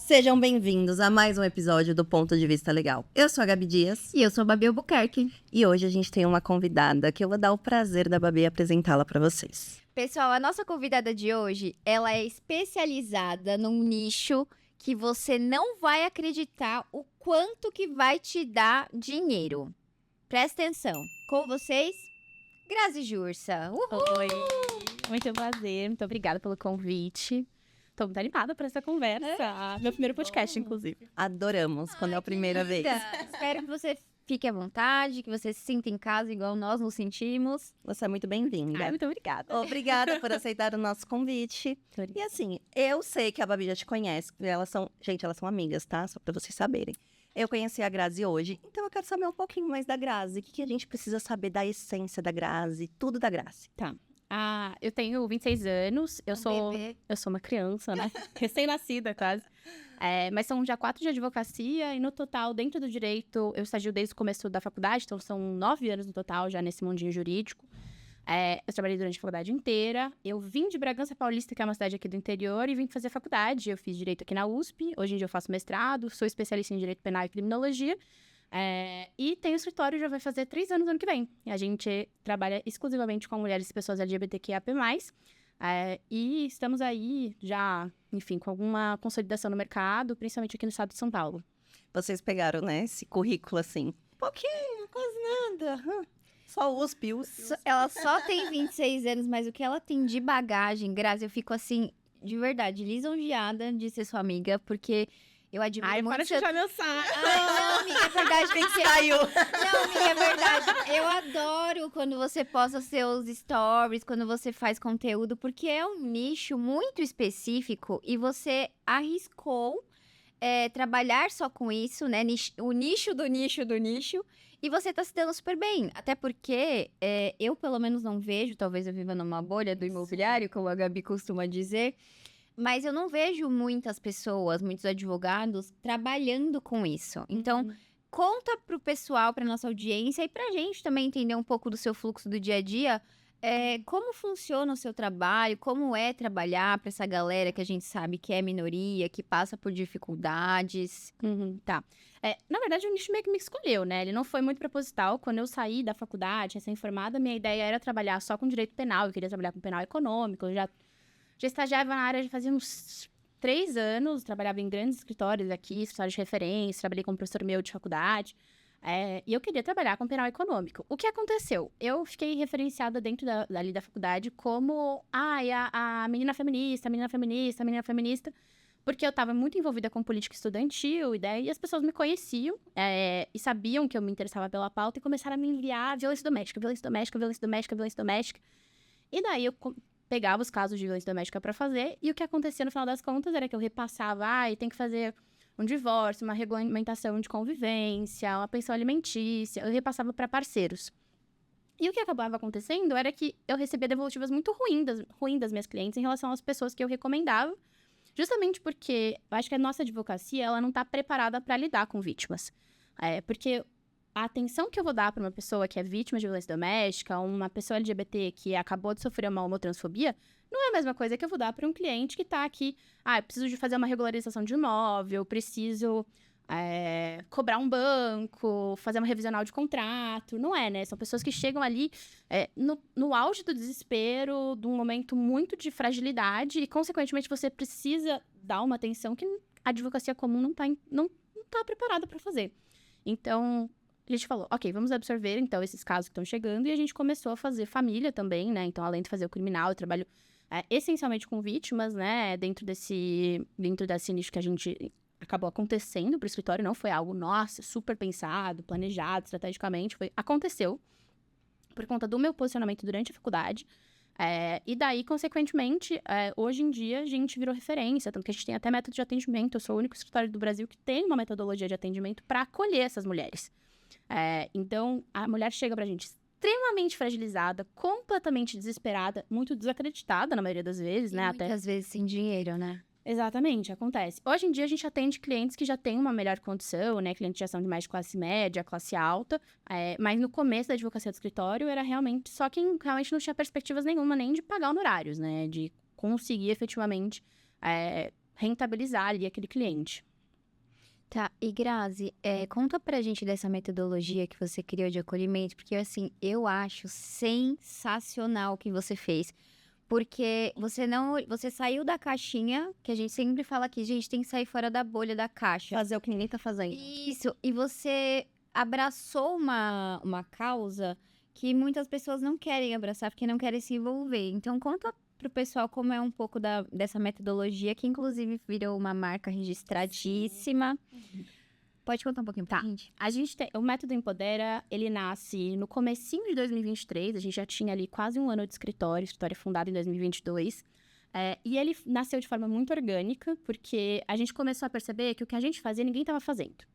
Sejam bem-vindos a mais um episódio do Ponto de Vista Legal. Eu sou a Gabi Dias. E eu sou a Babi Albuquerque. E hoje a gente tem uma convidada que eu vou dar o prazer da Babi apresentá-la para vocês. Pessoal, a nossa convidada de hoje, ela é especializada num nicho que você não vai acreditar o quanto que vai te dar dinheiro. Presta atenção. Com vocês, Grazi Jursa. Uhul! Oi, muito prazer, muito obrigada pelo convite. Tô muito animada para essa conversa. Meu primeiro podcast, inclusive. Adoramos quando é a primeira vez. Espero que você fique à vontade, que você se sinta em casa igual nós nos sentimos. Você é muito bem-vinda. Ai, muito obrigada. Obrigada por aceitar o nosso convite. E assim, eu sei que a Babi já te conhece. Elas são amigas, tá? Só para vocês saberem. Eu conheci a Grazi hoje, então eu quero saber um pouquinho mais da Grazi. O que a gente precisa saber da essência da Grazi, tudo da Grazi. Tá. Eu tenho 26 anos, eu sou uma criança, né? Recém-nascida, quase. Mas são já 4 de advocacia e no total, dentro do direito, eu estagio desde o começo da faculdade, então são 9 anos no total já nesse mundinho jurídico. Eu trabalhei durante a faculdade inteira. Eu vim de Bragança Paulista, que é uma cidade aqui do interior, e vim fazer faculdade. Eu fiz direito aqui na USP, hoje em dia eu faço mestrado, sou especialista em direito penal e criminologia. E tenho escritório, já vai fazer 3 anos no ano que vem. A gente trabalha exclusivamente com mulheres e pessoas LGBTQIA+. E estamos aí já, enfim, com alguma consolidação no mercado, principalmente aqui no estado de São Paulo. Vocês pegaram, né, esse currículo assim, pouquinho, quase nada. Só USP. Ela só tem 26 anos, mas o que ela tem de bagagem, Grazi, eu fico assim, de verdade, lisonjeada de ser sua amiga, porque eu admiro muito... Para de puxar meu saco. Não, amiga, é verdade. Porque saiu. Não, amiga, é verdade. Eu adoro quando você posta seus stories, quando você faz conteúdo, porque é um nicho muito específico e você arriscou trabalhar só com isso, né? O nicho do nicho do nicho. E você tá se dando super bem. Até porque eu, pelo menos, não vejo, talvez eu viva numa bolha do imobiliário, como a Gabi costuma dizer, mas eu não vejo muitas pessoas, muitos advogados, trabalhando com isso. Então, conta pro pessoal, pra nossa audiência e pra gente também entender um pouco do seu fluxo do dia a dia, como funciona o seu trabalho, como é trabalhar pra essa galera que a gente sabe que é minoria, que passa por dificuldades. Tá. Na verdade, o nicho meio que me escolheu, né? Ele não foi muito proposital. Quando eu saí da faculdade, recém-formada, minha ideia era trabalhar só com direito penal. Eu queria trabalhar com penal econômico. Eu já estagiava na área, já fazia uns 3 anos. Trabalhava em grandes escritórios aqui, escritórios de referência. Trabalhei como professor meu de faculdade. E eu queria trabalhar com penal econômico. O que aconteceu? Eu fiquei referenciada dentro dali da faculdade como a menina feminista, a menina feminista, a menina feminista. Porque eu estava muito envolvida com política estudantil, e as pessoas me conheciam e sabiam que eu me interessava pela pauta e começaram a me enviar violência doméstica, violência doméstica, violência doméstica, violência doméstica. E daí eu pegava os casos de violência doméstica para fazer, e o que acontecia no final das contas era que eu repassava, tem que fazer um divórcio, uma regulamentação de convivência, uma pensão alimentícia, eu repassava para parceiros. E o que acabava acontecendo era que eu recebia devolutivas muito ruins das minhas clientes em relação às pessoas que eu recomendava, justamente porque eu acho que a nossa advocacia, ela não está preparada para lidar com vítimas. Porque a atenção que eu vou dar para uma pessoa que é vítima de violência doméstica, uma pessoa LGBT que acabou de sofrer uma homotransfobia, não é a mesma coisa que eu vou dar para um cliente que está aqui, eu preciso de fazer uma regularização de imóvel, preciso cobrar um banco, fazer uma revisional de contrato. Não é, né? São pessoas que chegam ali no auge do desespero, de um momento muito de fragilidade e, consequentemente, você precisa dar uma atenção que a advocacia comum não tá preparada para fazer. Então, a gente falou, ok, vamos absorver, então, esses casos que estão chegando, e a gente começou a fazer família também, né? Então, além de fazer o criminal, eu trabalho essencialmente com vítimas, né? Dentro desse nicho que a gente acabou acontecendo pro escritório, não foi algo, nossa, super pensado, planejado, estrategicamente, aconteceu por conta do meu posicionamento durante a faculdade, e daí, consequentemente, hoje em dia, a gente virou referência, tanto que a gente tem até método de atendimento, eu sou o único escritório do Brasil que tem uma metodologia de atendimento para acolher essas mulheres. Então, a mulher chega pra gente extremamente fragilizada, completamente desesperada, muito desacreditada na maioria das vezes, né? Muitas vezes sem dinheiro, né? Exatamente, acontece. Hoje em dia, a gente atende clientes que já têm uma melhor condição, né? Clientes já são de mais de classe média, classe alta. Mas no começo da advocacia do escritório, era realmente só quem realmente não tinha perspectivas nenhuma, nem de pagar honorários, né? De conseguir efetivamente rentabilizar ali aquele cliente. Tá, e Grazi, conta pra gente dessa metodologia que você criou de acolhimento, porque assim, eu acho sensacional o que você fez. Porque você saiu da caixinha, que a gente sempre fala que a gente tem que sair fora da bolha da caixa. Fazer o que ninguém tá fazendo. Isso, e você abraçou uma causa que muitas pessoas não querem abraçar porque não querem se envolver. Então, conta pro pessoal como é um pouco dessa metodologia, que inclusive virou uma marca registradíssima. Pode contar um pouquinho pra gente? A gente o Método Empodera, ele nasce no comecinho de 2023, a gente já tinha ali quase um ano de escritório é fundado em 2022. E ele nasceu de forma muito orgânica, porque a gente começou a perceber que o que a gente fazia, ninguém estava fazendo.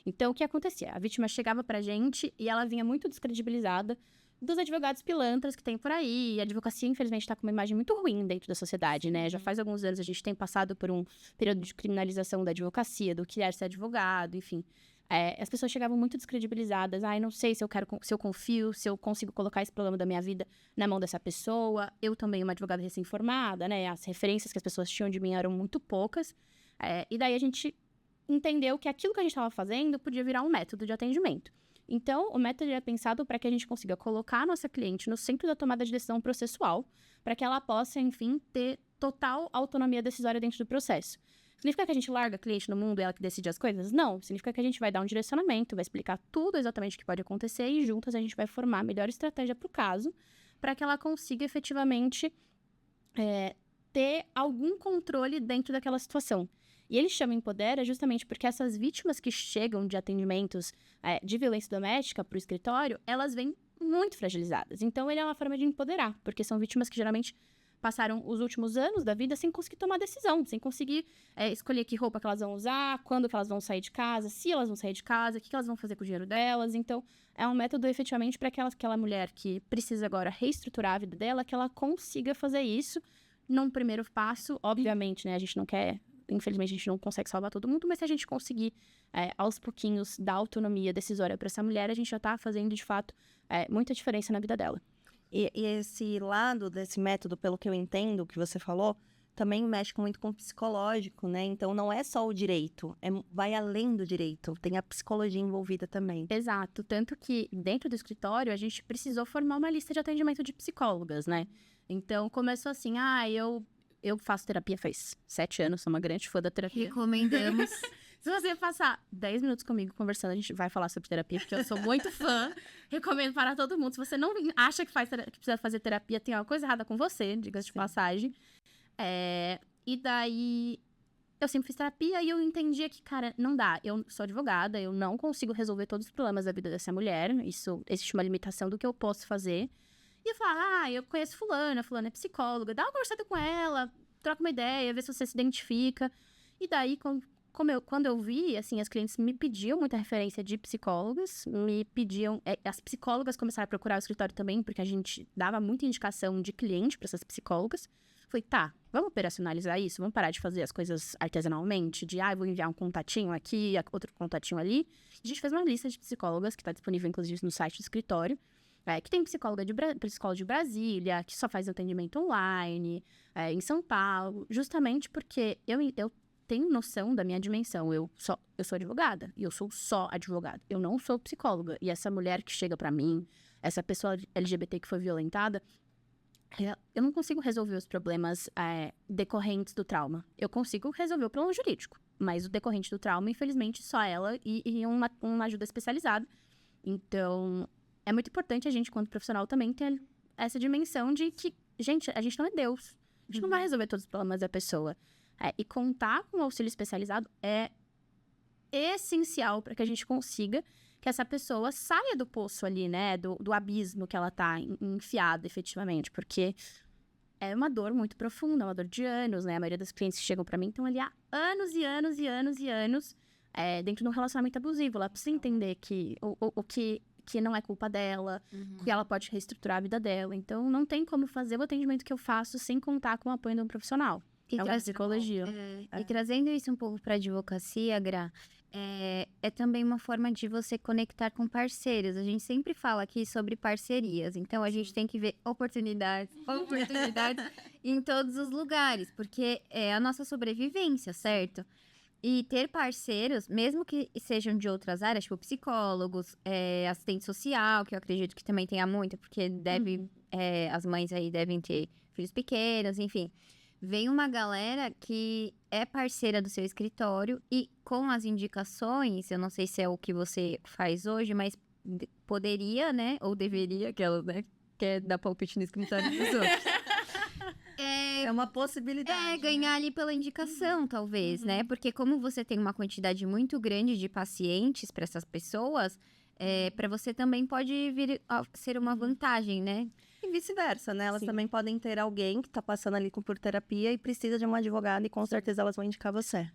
Então, o que acontecia? A vítima chegava pra gente e ela vinha muito descredibilizada dos advogados pilantras que tem por aí. E a advocacia, infelizmente, está com uma imagem muito ruim dentro da sociedade, né? Já faz alguns anos a gente tem passado por um período de criminalização da advocacia, do que é ser advogado, enfim. As pessoas chegavam muito descredibilizadas. Não sei se eu confio, se eu consigo colocar esse problema da minha vida na mão dessa pessoa. Eu também, uma advogada recém-formada, né? As referências que as pessoas tinham de mim eram muito poucas. E daí a gente entendeu que aquilo que a gente estava fazendo podia virar um método de atendimento. Então, o método é pensado para que a gente consiga colocar a nossa cliente no centro da tomada de decisão processual, para que ela possa, enfim, ter total autonomia decisória dentro do processo. Significa que a gente larga a cliente no mundo e ela que decide as coisas? Não. Significa que a gente vai dar um direcionamento, vai explicar tudo exatamente o que pode acontecer e juntas a gente vai formar a melhor estratégia para o caso, para que ela consiga efetivamente ter algum controle dentro daquela situação. E ele chama Empodera justamente porque essas vítimas que chegam de atendimentos de violência doméstica para o escritório, elas vêm muito fragilizadas. Então, ele é uma forma de empoderar, porque são vítimas que geralmente passaram os últimos anos da vida sem conseguir tomar decisão, sem conseguir escolher que roupa que elas vão usar, quando que elas vão sair de casa, se elas vão sair de casa, o que elas vão fazer com o dinheiro delas. Então, é um método efetivamente para aquela mulher que precisa agora reestruturar a vida dela, que ela consiga fazer isso num primeiro passo. Obviamente, né, a gente não quer... Infelizmente, a gente não consegue salvar todo mundo, mas se a gente conseguir, aos pouquinhos, dar autonomia decisória para essa mulher, a gente já está fazendo, de fato, muita diferença na vida dela. E esse lado desse método, pelo que eu entendo, que você falou, também mexe muito com o psicológico, né? Então, não é só o direito, vai além do direito, tem a psicologia envolvida também. Exato, tanto que dentro do escritório, a gente precisou formar uma lista de atendimento de psicólogas, né? Então, começou assim, eu faço terapia faz 7 anos, sou uma grande fã da terapia. Recomendamos. Se você passar 10 minutos comigo conversando, a gente vai falar sobre terapia, porque eu sou muito fã. Recomendo para todo mundo. Se você não acha que precisa fazer terapia, tem uma coisa errada com você, diga-se de passagem. E daí, eu sempre fiz terapia e eu entendia que, cara, não dá. Eu sou advogada, eu não consigo resolver todos os problemas da vida dessa mulher. Existe uma limitação do que eu posso fazer. E eu falava, eu conheço fulana é psicóloga, dá uma conversada com ela, troca uma ideia, vê se você se identifica. E daí, quando eu vi, assim, as clientes me pediam muita referência de psicólogas, me pediam... as psicólogas começaram a procurar o escritório também, porque a gente dava muita indicação de cliente para essas psicólogas. Falei, vamos operacionalizar isso? Vamos parar de fazer as coisas artesanalmente? De, vou enviar um contatinho aqui, outro contatinho ali. A gente fez uma lista de psicólogas, que está disponível, inclusive, no site do escritório, que tem psicóloga de Brasília, que só faz atendimento online, em São Paulo, justamente porque eu tenho noção da minha dimensão. Eu sou advogada, e eu sou só advogada. Eu não sou psicóloga. E essa mulher que chega pra mim, essa pessoa LGBT que foi violentada, eu não consigo resolver os problemas decorrentes do trauma. Eu consigo resolver o problema jurídico, mas o decorrente do trauma, infelizmente, só ela e uma ajuda especializada. Então... é muito importante a gente, quanto profissional, também ter essa dimensão de que, gente, a gente não é Deus. A gente não vai resolver todos os problemas da pessoa. E contar com um auxílio especializado é essencial para que a gente consiga que essa pessoa saia do poço ali, né? Do abismo que ela tá enfiada, efetivamente. Porque é uma dor muito profunda, uma dor de anos, né? A maioria das clientes que chegam para mim estão ali há anos e anos e anos e anos dentro de um relacionamento abusivo. Ela precisa entender que que não é culpa dela, que ela pode reestruturar a vida dela. Então, não tem como fazer o atendimento que eu faço sem contar com o apoio de um profissional. É uma psicologia. E trazendo isso um pouco para a advocacia, Gra, é também uma forma de você conectar com parceiros. A gente sempre fala aqui sobre parcerias, então a gente tem que ver oportunidades em todos os lugares, porque é a nossa sobrevivência, certo? E ter parceiros, mesmo que sejam de outras áreas, tipo psicólogos, assistente social, que eu acredito que também tenha muito, porque as mães aí devem ter filhos pequenos, enfim. Vem uma galera que é parceira do seu escritório e com as indicações, eu não sei se é o que você faz hoje, mas poderia, né? Ou deveria, aquela, né? Quer dar palpite no escritório dos outros. É uma possibilidade. Ganhar ali pela indicação, talvez, né? Porque como você tem uma quantidade muito grande de pacientes para essas pessoas, para você também pode vir a ser uma vantagem, né? E vice-versa, né? Elas Sim. também podem ter alguém que tá passando ali por terapia e precisa de uma advogada e com certeza elas vão indicar você.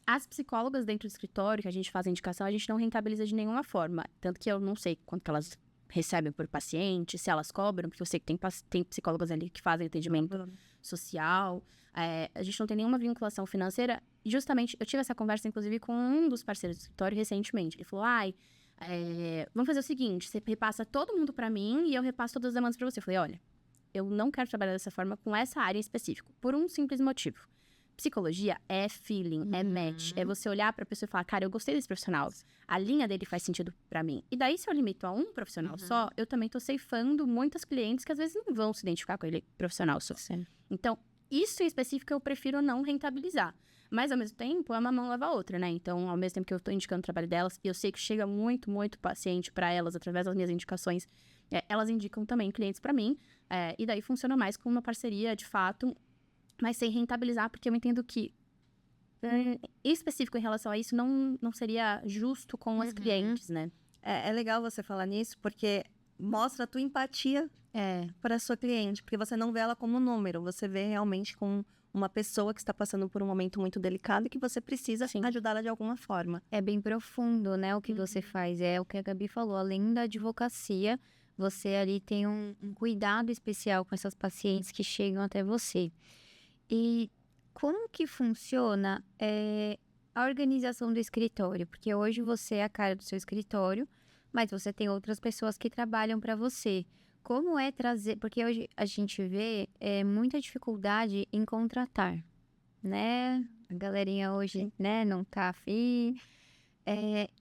As psicólogas dentro do escritório, que a gente faz a indicação, a gente não rentabiliza de nenhuma forma. Tanto que eu não sei quanto que elas recebem por paciente, se elas cobram, porque eu sei que tem psicólogas ali que fazem atendimento social. A gente não tem nenhuma vinculação financeira. E justamente, eu tive essa conversa, inclusive, com um dos parceiros do escritório recentemente. Ele falou, vamos fazer o seguinte, você repassa todo mundo pra mim e eu repasso todas as demandas pra você. Eu falei, olha, eu não quero trabalhar dessa forma com essa área em específico, por um simples motivo. Psicologia é feeling, é match, é você olhar pra pessoa e falar, cara, eu gostei desse profissional, a linha dele faz sentido pra mim. E daí, se eu limito a um profissional só, eu também tô ceifando muitas clientes que às vezes não vão se identificar com aquele profissional só. Sim. Então, isso em específico eu prefiro não rentabilizar. Mas, ao mesmo tempo, uma mão leva a outra, né? Então, ao mesmo tempo que eu tô indicando o trabalho delas, e eu sei que chega muito, muito paciente pra elas, através das minhas indicações, elas indicam também clientes pra mim. E daí funciona mais como uma parceria, de fato, mas sem rentabilizar, porque eu entendo que, em específico em relação a isso, não seria justo com as clientes, né? É legal você falar nisso, porque mostra a tua empatia para a sua cliente, porque você não vê ela como um número, você vê realmente como uma pessoa que está passando por um momento muito delicado e que você precisa ajudá-la de alguma forma. É bem profundo, né, o que você faz. É o que a Gabi falou, além da advocacia, você ali tem um cuidado especial com essas pacientes que chegam até você. E como que funciona a organização do escritório? Porque hoje você é a cara do seu escritório, mas você tem outras pessoas que trabalham para você. Como é trazer... Porque hoje a gente vê muita dificuldade em contratar, né? A galerinha hoje, né, não tá afim.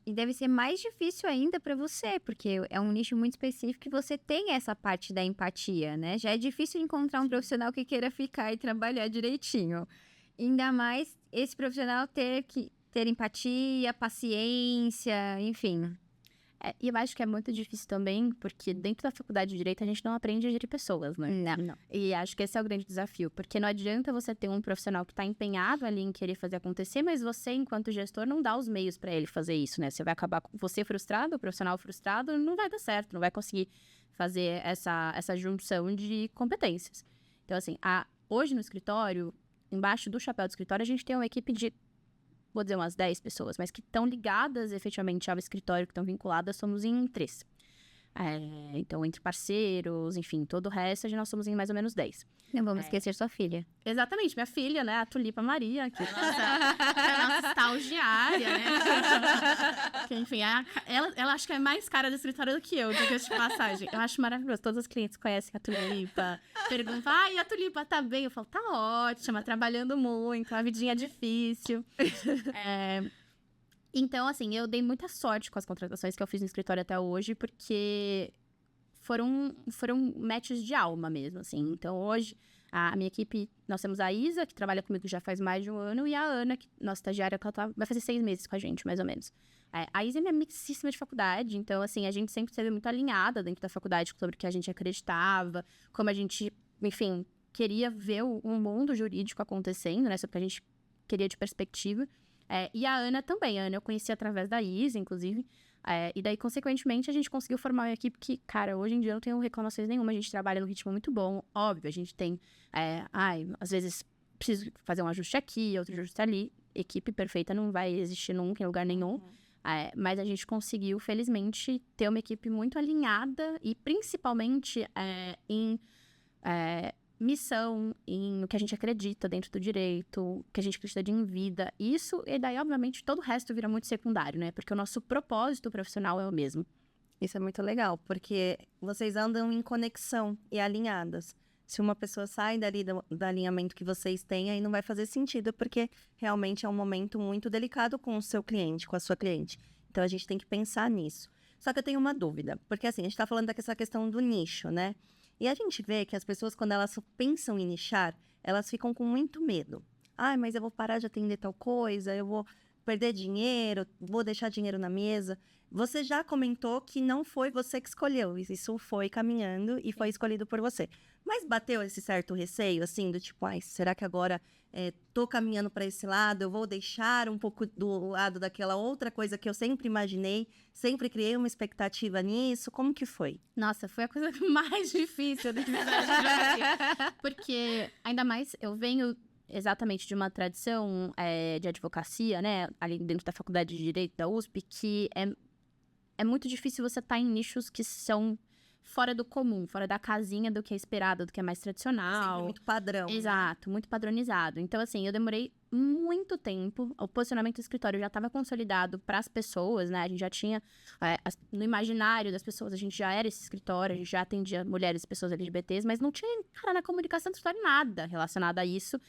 E deve ser mais difícil ainda para você, porque é um nicho muito específico e você tem essa parte da empatia, né? Já é difícil encontrar um profissional que queira ficar e trabalhar direitinho. Ainda mais esse profissional ter que ter empatia, paciência, enfim. E eu acho que é muito difícil também, porque dentro da faculdade de Direito a gente não aprende a gerir pessoas, né? Não. E acho que esse é o grande desafio, porque não adianta você ter um profissional que está empenhado ali em querer fazer acontecer, mas você, enquanto gestor, não dá os meios para ele fazer isso, né? Você vai acabar com você frustrado, o profissional frustrado, não vai dar certo, não vai conseguir fazer essa junção de competências. Então, assim, hoje no escritório, embaixo do chapéu do escritório, a gente tem uma equipe de, vou dizer, umas 10 pessoas, mas que estão ligadas efetivamente ao escritório, que estão vinculadas, somos em 3. Então, entre parceiros, enfim, todo o resto, nós somos em mais ou menos 10. Não vamos esquecer sua filha. Exatamente, minha filha, né, a Tulipa Maria, que é a nossa estagiária, né? Que, enfim, ela acho que é mais cara do escritório do que eu, diga-se de passagem. Eu acho maravilhoso, todos os clientes conhecem a Tulipa, perguntam, e a Tulipa tá bem? Eu falo, tá ótima, trabalhando muito, a vidinha é difícil. Então, assim, eu dei muita sorte com as contratações que eu fiz no escritório até hoje, porque foram matches de alma mesmo, assim. Então, hoje, a minha equipe, nós temos a Isa, que trabalha comigo já faz mais de um ano, e a Ana, que nossa estagiária, que ela vai fazer 6 meses com a gente, mais ou menos. A Isa é minha amicíssima de faculdade, então, assim, a gente sempre esteve muito alinhada dentro da faculdade sobre o que a gente acreditava, como a gente, enfim, queria ver um mundo jurídico acontecendo, né, sobre o que a gente queria de perspectiva. E a Ana também. A Ana eu conheci através da Isa, inclusive. E daí, consequentemente, a gente conseguiu formar uma equipe que, cara, hoje em dia eu não tenho reclamações nenhuma. A gente trabalha num ritmo muito bom. Óbvio, a gente tem... às vezes, preciso fazer um ajuste aqui, outro ajuste ali. Equipe perfeita não vai existir nunca, em lugar nenhum. Mas a gente conseguiu, felizmente, ter uma equipe muito alinhada. E, principalmente, em missão, em o que a gente acredita dentro do direito, o que a gente acredita em vida. Isso, e daí, obviamente, todo o resto vira muito secundário, né? Porque o nosso propósito profissional é o mesmo. Isso é muito legal, porque vocês andam em conexão e alinhadas. Se uma pessoa sai dali do alinhamento que vocês têm, aí não vai fazer sentido, porque realmente é um momento muito delicado com o seu cliente, com a sua cliente. Então, a gente tem que pensar nisso. Só que eu tenho uma dúvida, porque assim, a gente tá falando dessa questão do nicho, né? E a gente vê que as pessoas, quando elas pensam em nichar, elas ficam com muito medo. Ai, mas eu vou parar de atender tal coisa, eu vou perder dinheiro, vou deixar dinheiro na mesa. Você já comentou que não foi você que escolheu, isso foi caminhando e foi escolhido por você. Mas bateu esse certo receio, assim, do tipo, ai, será que agora tô caminhando para esse lado, eu vou deixar um pouco do lado daquela outra coisa que eu sempre imaginei, sempre criei uma expectativa nisso, como que foi? Nossa, foi a coisa mais difícil da verdade. Porque, ainda mais, eu venho exatamente de uma tradição de advocacia, né? Ali dentro da Faculdade de Direito da USP, que é muito difícil você estar em nichos que são fora do comum, fora da casinha do que é esperado, do que é mais tradicional. Sempre muito padrão. Exato, muito padronizado. Então, assim, eu demorei muito tempo. O posicionamento do escritório já estava consolidado para as pessoas, né? A gente já tinha, no imaginário das pessoas, a gente já era esse escritório, a gente já atendia mulheres e pessoas LGBTs, mas não tinha, cara, na comunicação do escritório nada relacionado a isso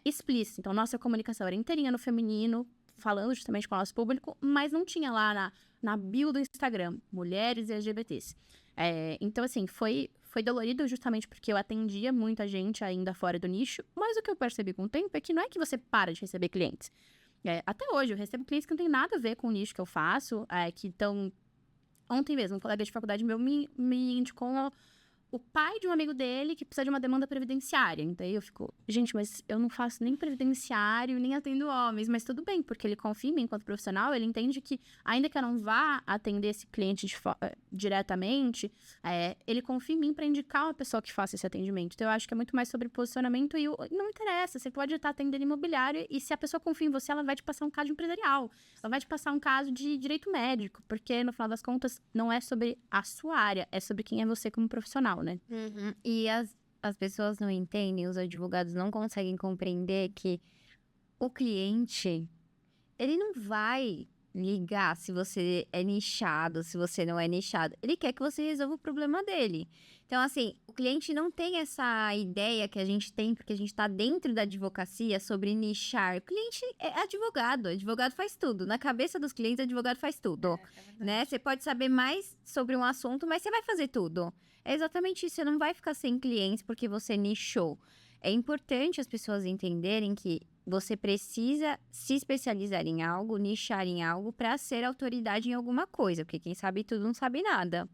explícito. Então, nossa comunicação era inteirinha no feminino, falando justamente com o nosso público, mas não tinha lá na bio do Instagram, mulheres e LGBTs. Então, assim, foi dolorido justamente porque eu atendia muita gente ainda fora do nicho, mas o que eu percebi com o tempo é que não é que você para de receber clientes. Até hoje, eu recebo clientes que não tem nada a ver com o nicho que eu faço, que estão... Ontem mesmo, um colega de faculdade meu me indicou o pai de um amigo dele que precisa de uma demanda previdenciária. Então, aí eu fico, gente, mas eu não faço nem previdenciário, nem atendo homens, mas tudo bem, porque ele confia em mim enquanto profissional, ele entende que, ainda que eu não vá atender esse cliente diretamente, ele confia em mim para indicar uma pessoa que faça esse atendimento. Então, eu acho que é muito mais sobre posicionamento e não interessa, você pode estar atendendo imobiliário e se a pessoa confia em você, ela vai te passar um caso empresarial, ela vai te passar um caso de direito médico, porque, no final das contas, não é sobre a sua área, é sobre quem é você como profissional, né? Uhum. E as pessoas não entendem, os advogados não conseguem compreender que o cliente, ele não vai ligar se você é nichado, se você não é nichado. Ele quer que você resolva o problema dele. Então, assim, o cliente não tem essa ideia que a gente tem, porque a gente está dentro da advocacia, sobre nichar. O cliente é advogado, advogado faz tudo. Na cabeça dos clientes, advogado faz tudo, né? Você pode saber mais sobre um assunto, mas você vai fazer tudo. É exatamente isso, você não vai ficar sem clientes porque você nichou. É importante as pessoas entenderem que você precisa se especializar em algo, nichar em algo para ser autoridade em alguma coisa, porque quem sabe tudo não sabe nada.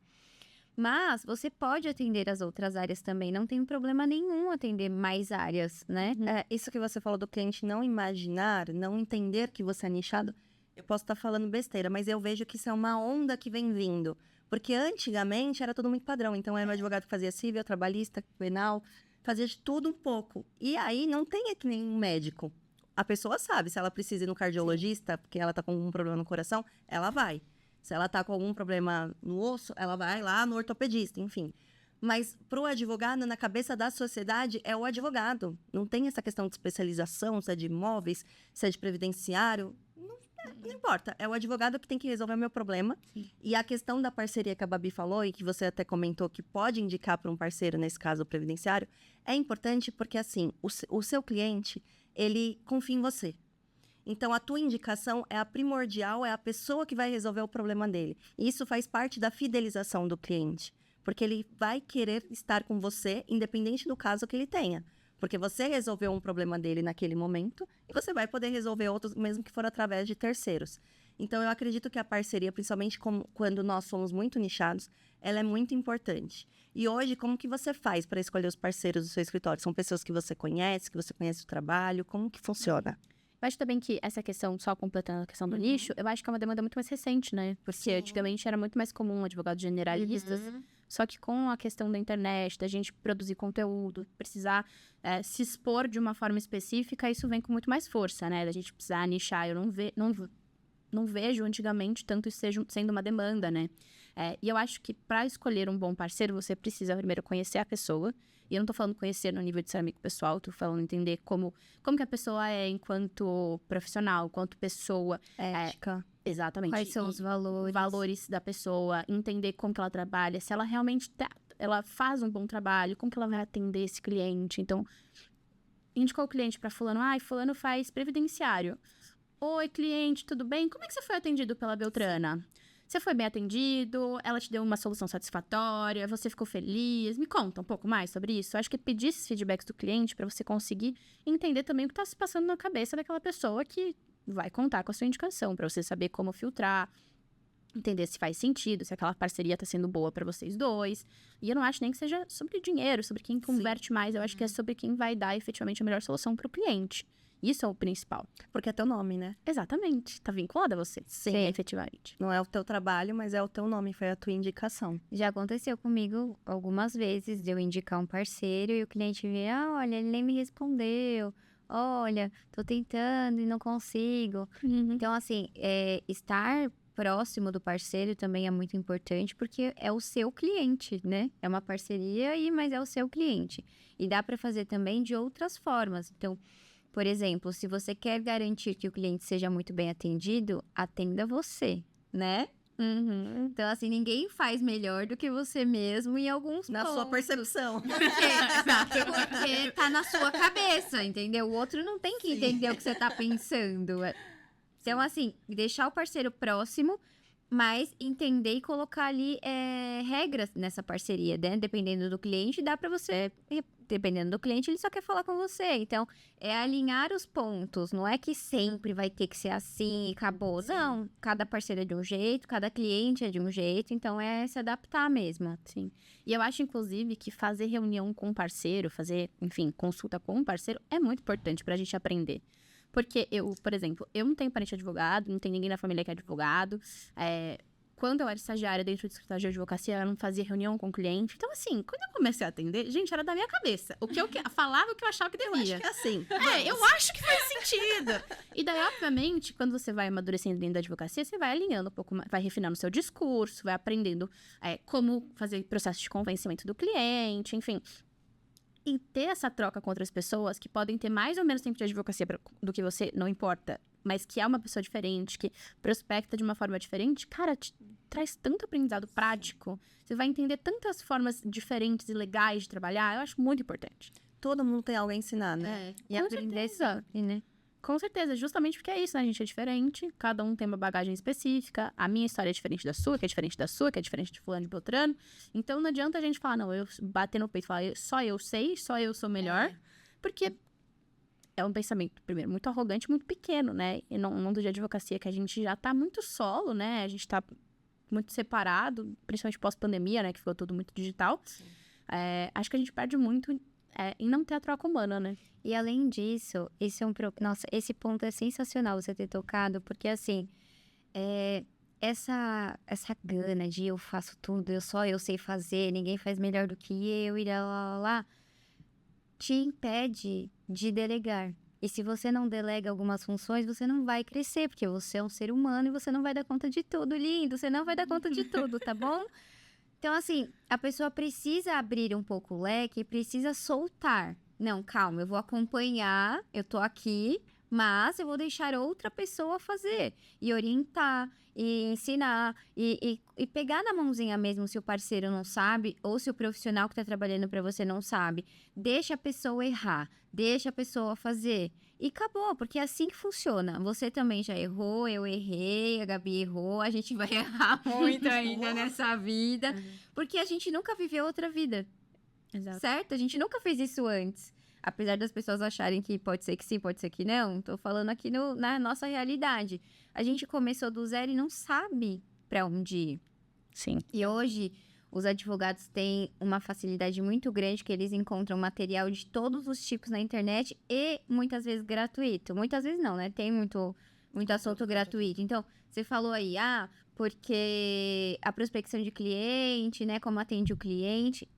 Mas você pode atender as outras áreas também, não tem problema nenhum atender mais áreas, né? Isso que você falou do cliente não imaginar, não entender que você é nichado, eu posso estar falando besteira, mas eu vejo que isso é uma onda que vem vindo. Porque antigamente era tudo muito padrão. Então, era um advogado que fazia civil, trabalhista, penal, fazia de tudo um pouco. E aí, não tem que nem um médico. A pessoa sabe, se ela precisa ir no cardiologista, porque ela tá com algum problema no coração, ela vai. Se ela tá com algum problema no osso, ela vai lá no ortopedista, enfim. Mas pro advogado, na cabeça da sociedade, é o advogado. Não tem essa questão de especialização, se é de imóveis, se é de previdenciário. Não importa, é o advogado que tem que resolver o meu problema. Sim. E a questão da parceria que a Babi falou, e que você até comentou que pode indicar para um parceiro, nesse caso o previdenciário, é importante porque, assim, o seu cliente, ele confia em você. Então, a tua indicação é a primordial, é a pessoa que vai resolver o problema dele. E isso faz parte da fidelização do cliente, porque ele vai querer estar com você, independente do caso que ele tenha. Porque você resolveu um problema dele naquele momento e você vai poder resolver outros, mesmo que for através de terceiros. Então, eu acredito que a parceria, principalmente quando nós somos muito nichados, ela é muito importante. E hoje, como que você faz para escolher os parceiros do seu escritório? São pessoas que você conhece o trabalho? Como que funciona? Eu acho também que essa questão, só completando a questão do nicho, eu acho que é uma demanda muito mais recente, né? Porque antigamente era muito mais comum advogados generalistas, só que com a questão da internet, da gente produzir conteúdo, precisar se expor de uma forma específica, isso vem com muito mais força, né? Da gente precisar nichar. Eu não vejo antigamente tanto isso sendo uma demanda, né? E eu acho que para escolher um bom parceiro, você precisa primeiro conhecer a pessoa. E eu não tô falando conhecer no nível de ser amigo pessoal, tô falando entender como que a pessoa é enquanto profissional, enquanto pessoa. Ética. Exatamente. Quais são os valores? Valores da pessoa, entender como que ela trabalha, se ela realmente ela faz um bom trabalho, como que ela vai atender esse cliente. Então, indicou o cliente para fulano, fulano faz previdenciário. Oi, cliente, tudo bem? Como é que você foi atendido pela Beltrana? Você foi bem atendido? Ela te deu uma solução satisfatória? Você ficou feliz? Me conta um pouco mais sobre isso. Eu acho que pedir esses feedbacks do cliente para você conseguir entender também o que está se passando na cabeça daquela pessoa que vai contar com a sua indicação, para você saber como filtrar, entender se faz sentido, se aquela parceria tá sendo boa para vocês dois. E eu não acho nem que seja sobre dinheiro, sobre quem converte mais. Eu acho que é sobre quem vai dar efetivamente a melhor solução para o cliente. Isso é o principal. Porque é teu nome, né? Exatamente. Tá vinculado a você. Sim. Efetivamente. Não é o teu trabalho, mas é o teu nome, foi a tua indicação. Já aconteceu comigo algumas vezes de eu indicar um parceiro e o cliente vê, olha, ele nem me respondeu. Olha, tô tentando e não consigo. Então, assim, estar próximo do parceiro também é muito importante, porque é o seu cliente, né? É uma parceria, mas é o seu cliente. E dá para fazer também de outras formas. Então, por exemplo, se você quer garantir que o cliente seja muito bem atendido, atenda você, né? Então, assim, ninguém faz melhor do que você mesmo em alguns Na pontos. sua percepção. Porque tá na sua cabeça, entendeu? O outro não tem que entender o que você tá pensando. Então, assim, deixar o parceiro próximo, mas entender e colocar ali regras nessa parceria, né? Dependendo do cliente, dá pra você... Dependendo do cliente, ele só quer falar com você. Então, é alinhar os pontos. Não é que sempre vai ter que ser assim e acabou. Sim. Não. Cada parceiro é de um jeito, cada cliente é de um jeito. Então, é se adaptar mesmo. Sim. E eu acho, inclusive, que fazer reunião com um parceiro, fazer, enfim, consulta com um parceiro, é muito importante pra gente aprender. Porque eu, por exemplo, eu não tenho parente advogado, não tem ninguém na família que é advogado. Quando eu era estagiária dentro do escritório de advocacia, eu não fazia reunião com o cliente. Então, assim, quando eu comecei a atender, gente, era da minha cabeça. O que eu falava, o que eu achava que devia. Eu acho que é assim. Eu acho que faz sentido. E daí, obviamente, quando você vai amadurecendo dentro da advocacia, você vai alinhando um pouco mais, vai refinando o seu discurso, vai aprendendo como fazer processo de convencimento do cliente, enfim. E ter essa troca com outras pessoas que podem ter mais ou menos tempo de advocacia do que você, não importa, mas que é uma pessoa diferente, que prospecta de uma forma diferente, cara, te traz tanto aprendizado prático. Você vai entender tantas formas diferentes e legais de trabalhar. Eu acho muito importante. Todo mundo tem algo a ensinar, né? E Com aprender certeza. né? Com certeza, justamente porque é isso, né? A gente é diferente, cada um tem uma bagagem específica, a minha história é diferente da sua, que é diferente da sua, que é diferente de fulano de Beltrano. Então não adianta a gente falar, não, eu bater no peito e falar, só eu sei, só eu sou melhor, porque é um pensamento, primeiro, muito arrogante, muito pequeno, né? E no mundo de advocacia que a gente já tá muito solo, né? A gente tá muito separado, principalmente pós-pandemia, né? Que ficou tudo muito digital. Acho que a gente perde muito em não ter a troca humana, né? E além disso, nossa, esse ponto é sensacional você ter tocado, porque assim, essa gana de eu faço tudo, eu sei fazer, ninguém faz melhor do que eu, e lá, te impede de delegar. E se você não delega algumas funções, você não vai crescer, porque você é um ser humano e você não vai dar conta de tudo, lindo, você não vai dar conta de tudo, tá bom? Então, assim, a pessoa precisa abrir um pouco o leque, precisa soltar. Não, calma, eu vou acompanhar, eu tô aqui, mas eu vou deixar outra pessoa fazer. E orientar, e ensinar, e pegar na mãozinha mesmo se o parceiro não sabe, ou se o profissional que tá trabalhando pra você não sabe. Deixa a pessoa errar, deixa a pessoa fazer. E acabou, porque é assim que funciona. Você também já errou, eu errei, a Gabi errou, a gente vai errar muito ainda nessa vida, porque a gente nunca viveu outra vida. Exato. Certo? A gente nunca fez isso antes. Apesar das pessoas acharem que pode ser que sim, pode ser que não. Tô falando aqui na nossa realidade. A gente começou do zero e não sabe pra onde ir. Sim. E hoje, os advogados têm uma facilidade muito grande, que eles encontram material de todos os tipos na internet e muitas vezes gratuito. Muitas vezes não, né? Tem muito assunto gratuito. Então, você falou aí, porque a prospecção de cliente, né? Como atende o cliente.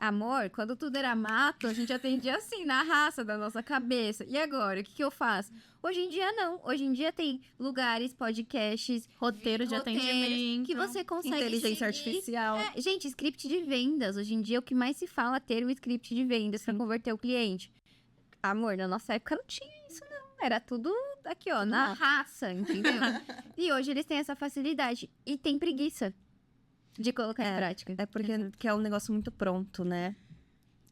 Amor, quando tudo era mato, a gente atendia assim, na raça da nossa cabeça. E agora, o que eu faço? Hoje em dia, não. Hoje em dia tem lugares, podcasts, Roteiro de roteiros atendimento. que você consegue Inteligência seguir. artificial. Gente, script de vendas. Hoje em dia, o que mais se fala é ter um script de vendas pra converter o cliente. Amor, na nossa época não tinha isso, não. Era tudo aqui, ó, na raça, entendeu? E hoje eles têm essa facilidade. E tem preguiça de colocar em prática. É porque que é um negócio muito pronto, né?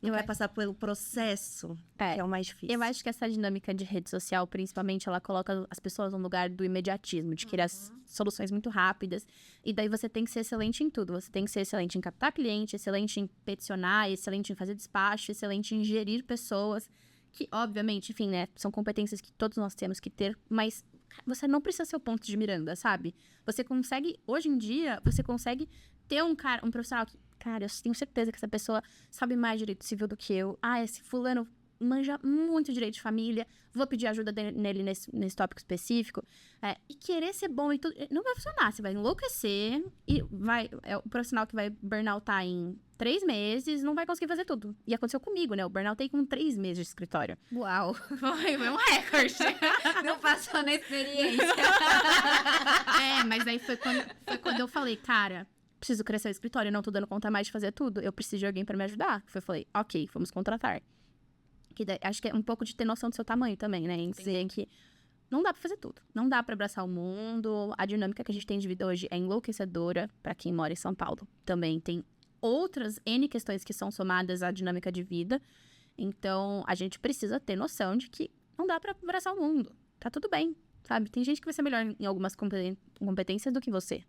Não vai passar pelo processo, que é o mais difícil. Eu acho que essa dinâmica de rede social, principalmente, ela coloca as pessoas no lugar do imediatismo, de querer as soluções muito rápidas. E daí você tem que ser excelente em tudo. Você tem que ser excelente em captar cliente, excelente em peticionar, excelente em fazer despacho, excelente em gerir pessoas. Que, obviamente, enfim, né? São competências que todos nós temos que ter, mas você não precisa ser o ponto de Miranda, sabe? Você consegue, hoje em dia, você consegue ter um profissional que, cara, eu tenho certeza que essa pessoa sabe mais direito civil do que eu. Ah, esse fulano manja muito direito de família, vou pedir ajuda nele nesse tópico específico. E querer ser bom e tudo, não vai funcionar. Você vai enlouquecer e o profissional que vai burnoutar em 3 meses não vai conseguir fazer tudo. E aconteceu comigo, né? Eu burnoutei com 3 meses de escritório. Uau! Foi um recorde. Não passou na experiência. Mas aí foi quando eu falei, cara, preciso crescer o escritório, não tô dando conta mais de fazer tudo. Eu preciso de alguém pra me ajudar. Eu falei, ok, vamos contratar. Que daí, acho que é um pouco de ter noção do seu tamanho também, né? Em dizer que não dá pra fazer tudo. Não dá pra abraçar o mundo. A dinâmica que a gente tem de vida hoje é enlouquecedora pra quem mora em São Paulo. Também tem outras N questões que são somadas à dinâmica de vida. Então, a gente precisa ter noção de que não dá pra abraçar o mundo. Tá tudo bem, sabe? Tem gente que vai ser melhor em algumas competências do que você.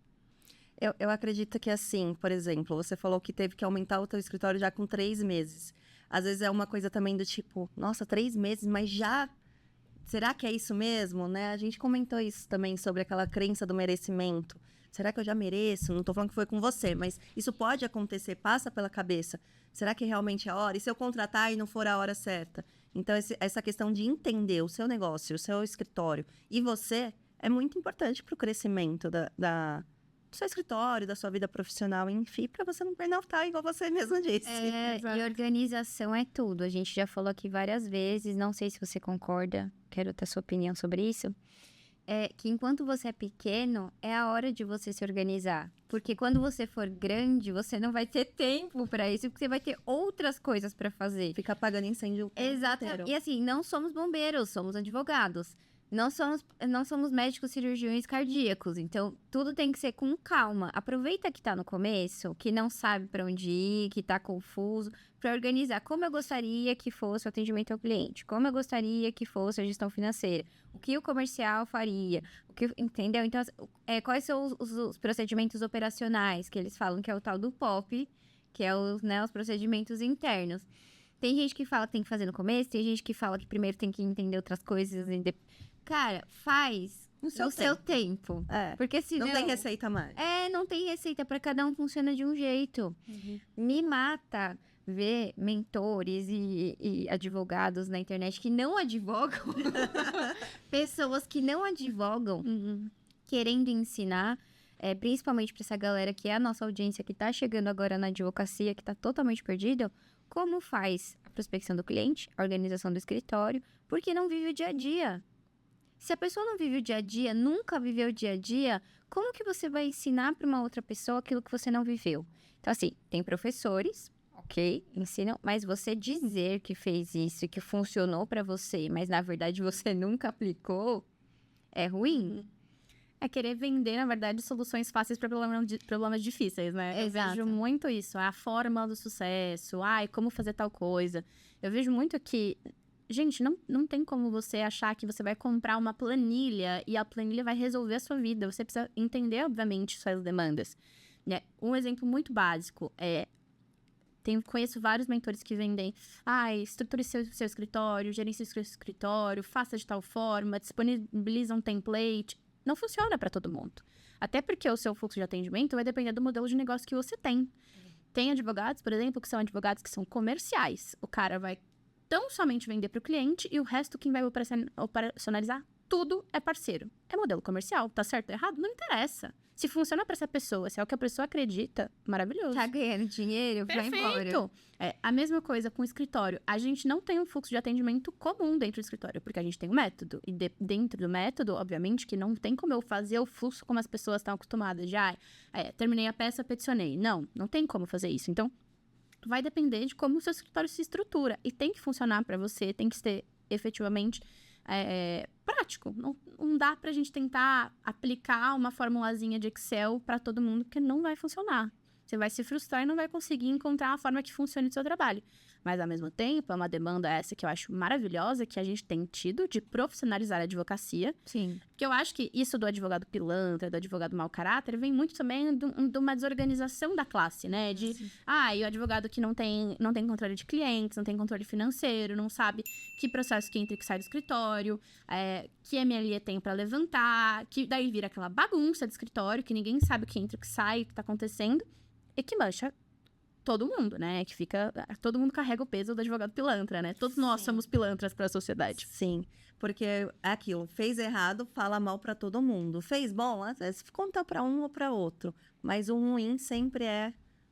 Eu acredito que assim, por exemplo, você falou que teve que aumentar o teu escritório já com 3 meses. Às vezes é uma coisa também do tipo, nossa, 3 meses, mas já... Será que é isso mesmo, né? A gente comentou isso também sobre aquela crença do merecimento. Será que eu já mereço? Não tô falando que foi com você, mas isso pode acontecer, passa pela cabeça. Será que realmente é a hora? E se eu contratar e não for a hora certa? Então, essa questão de entender o seu negócio, o seu escritório e você é muito importante para o crescimento do seu escritório, da sua vida profissional, enfim, para você não burnoutar, igual você mesma disse. E organização é tudo. A gente já falou aqui várias vezes, não sei se você concorda, quero ter sua opinião sobre isso. Que enquanto você é pequeno, é a hora de você se organizar. Porque quando você for grande, você não vai ter tempo para isso, porque você vai ter outras coisas para fazer. Fica apagando incêndio o tempo Exato. inteiro. E assim, não somos bombeiros, somos advogados. Não somos médicos cirurgiões cardíacos, então tudo tem que ser com calma. Aproveita que tá no começo, que não sabe para onde ir, que tá confuso, para organizar como eu gostaria que fosse o atendimento ao cliente, como eu gostaria que fosse a gestão financeira, o que o comercial faria, entendeu? Então, quais são os procedimentos operacionais que eles falam que é o tal do POP, que é os procedimentos internos. Tem gente que fala que tem que fazer no começo, tem gente que fala que primeiro tem que entender outras coisas. Cara, faz no seu tempo. Porque senão... Não tem receita mais. Não tem receita. Para cada um funciona de um jeito. Me mata ver mentores e advogados na internet que não advogam. Pessoas que não advogam, querendo ensinar, principalmente para essa galera que é a nossa audiência, que tá chegando agora na advocacia, que tá totalmente perdido, como faz a prospecção do cliente, a organização do escritório, porque não vive o dia a dia. Se a pessoa não vive o dia a dia, nunca viveu o dia a dia, como que você vai ensinar para uma outra pessoa aquilo que você não viveu? Então, assim, tem professores, ok, ensinam, mas você dizer que fez isso e que funcionou para você, mas na verdade você nunca aplicou, é ruim. É querer vender, na verdade, soluções fáceis para problemas difíceis, né? Exato. Eu vejo muito isso, a fórmula do sucesso, como fazer tal coisa. Eu vejo muito que... Gente, não tem como você achar que você vai comprar uma planilha e a planilha vai resolver a sua vida. Você precisa entender, obviamente, suas demandas. Né? Um exemplo muito básico conheço vários mentores que vendem estruture seu escritório, gerencie seu escritório, faça de tal forma, disponibiliza um template. Não funciona para todo mundo. Até porque o seu fluxo de atendimento vai depender do modelo de negócio que você tem. Tem advogados, por exemplo, que são advogados que são comerciais. O cara vai tão somente vender para o cliente e o resto quem vai operacionalizar tudo é parceiro. É modelo comercial, tá certo ou errado? Não interessa. Se funciona pra essa pessoa, se é o que a pessoa acredita, maravilhoso. Tá ganhando dinheiro, vai embora. Perfeito! É, a mesma coisa com o escritório. A gente não tem um fluxo de atendimento comum dentro do escritório, porque a gente tem um método. E dentro do método, obviamente, que não tem como eu fazer o fluxo como as pessoas estão acostumadas. Já, terminei a peça, peticionei. Não tem como fazer isso. Então, vai depender de como o seu escritório se estrutura. E tem que funcionar pra você, tem que ser efetivamente prático. Não dá pra gente tentar aplicar uma formulazinha de Excel pra todo mundo, porque não vai funcionar. Você vai se frustrar e não vai conseguir encontrar uma forma que funcione no seu trabalho. Mas, ao mesmo tempo, é uma demanda essa que eu acho maravilhosa, que a gente tem tido de profissionalizar a advocacia. Sim. Porque eu acho que isso do advogado pilantra, do advogado mau caráter, vem muito também de uma desorganização da classe, né? E o advogado que não tem controle de clientes, não tem controle financeiro, não sabe que processo que entra e que sai do escritório, que MLE tem pra levantar, que daí vira aquela bagunça de escritório, que ninguém sabe o que entra, o que sai, o que tá acontecendo, e que mancha todo mundo, né? Que fica... Todo mundo carrega o peso do advogado pilantra, né? Todos nós somos pilantras para a sociedade. Sim, porque é aquilo, fez errado, fala mal pra todo mundo. Fez bom, às vezes conta pra um ou pra outro. Mas o ruim sempre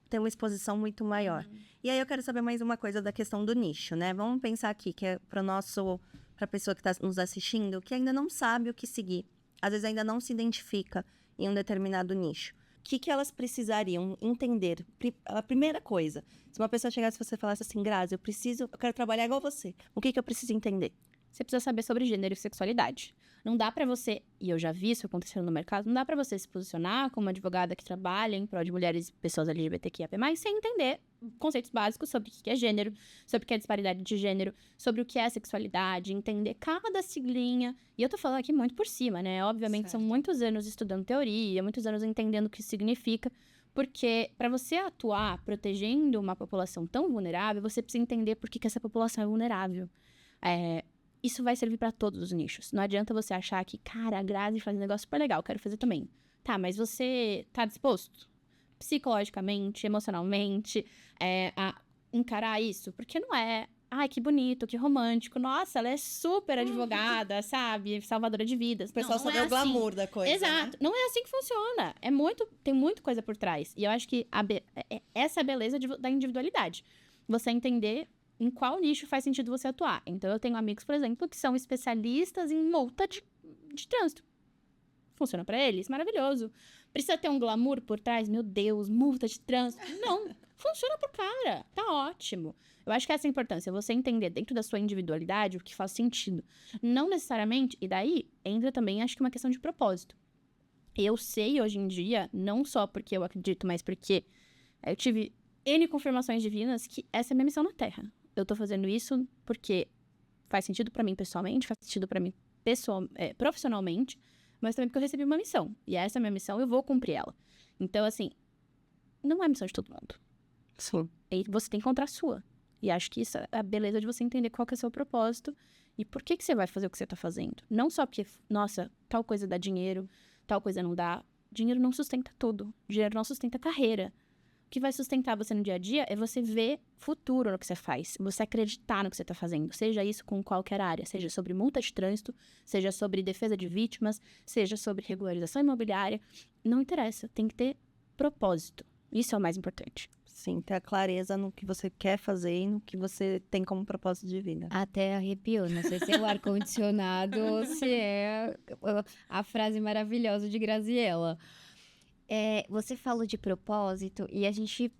tem uma exposição muito maior. E aí eu quero saber mais uma coisa da questão do nicho, né? Vamos pensar aqui que é pra pessoa que tá nos assistindo, que ainda não sabe o que seguir. Às vezes ainda não se identifica em um determinado nicho. O que elas precisariam entender? A primeira coisa, se uma pessoa chegasse e você falasse assim, Grazi, eu quero trabalhar igual você. O que eu preciso entender? Você precisa saber sobre gênero e sexualidade. Não dá pra você, e eu já vi isso acontecendo no mercado, não dá pra você se posicionar como uma advogada que trabalha em prol de mulheres e pessoas LGBTQIA+, sem entender conceitos básicos sobre o que é gênero, sobre o que é disparidade de gênero, sobre o que é sexualidade, entender cada siglinha. E eu tô falando aqui muito por cima, né? Obviamente, são muitos anos estudando teoria, muitos anos entendendo o que isso significa. Porque para você atuar protegendo uma população tão vulnerável, você precisa entender por que essa população é vulnerável. Isso vai servir para todos os nichos. Não adianta você achar que, cara, a Grazi faz um negócio super legal, quero fazer também. Tá, mas você tá disposto psicologicamente, emocionalmente, a encarar isso? Porque não é, ai, que bonito, que romântico, nossa, ela é super advogada, sabe? Salvadora de vidas. O pessoal só vê é o glamour da coisa, Exato. né? Não é assim que funciona. Tem muita coisa por trás. E eu acho que essa é a beleza da individualidade. Você entender em qual nicho faz sentido você atuar. Então, eu tenho amigos, por exemplo, que são especialistas em multa de trânsito. Funciona pra eles? Maravilhoso. Precisa ter um glamour por trás? Meu Deus, multa de trânsito. Não. Funciona pro cara. Tá ótimo. Eu acho que essa é a importância. Você entender dentro da sua individualidade o que faz sentido. Não necessariamente... E daí, entra também, acho que uma questão de propósito. Eu sei hoje em dia, não só porque eu acredito, mas porque eu tive N confirmações divinas que essa é a minha missão na Terra. Eu tô fazendo isso porque faz sentido pra mim pessoalmente, faz sentido pra mim profissionalmente, mas também porque eu recebi uma missão. E essa é a minha missão, eu vou cumprir ela. Então, assim, não é missão de todo mundo. Sim. E você tem que encontrar a sua. E acho que isso é a beleza de você entender qual que é o seu propósito e por que você vai fazer o que você tá fazendo. Não só porque, nossa, tal coisa dá dinheiro, tal coisa não dá. Dinheiro não sustenta tudo. Dinheiro não sustenta carreira. O que vai sustentar você no dia a dia é você ver futuro no que você faz. Você acreditar no que você tá fazendo. Seja isso com qualquer área. Seja sobre multa de trânsito, seja sobre defesa de vítimas, seja sobre regularização imobiliária. Não interessa. Tem que ter propósito. Isso é o mais importante. Sim, ter a clareza no que você quer fazer e no que você tem como propósito de vida. Até arrepiou. Não sei se é o ar-condicionado ou se é a frase maravilhosa de Graziella. Você falou de propósito e a gente,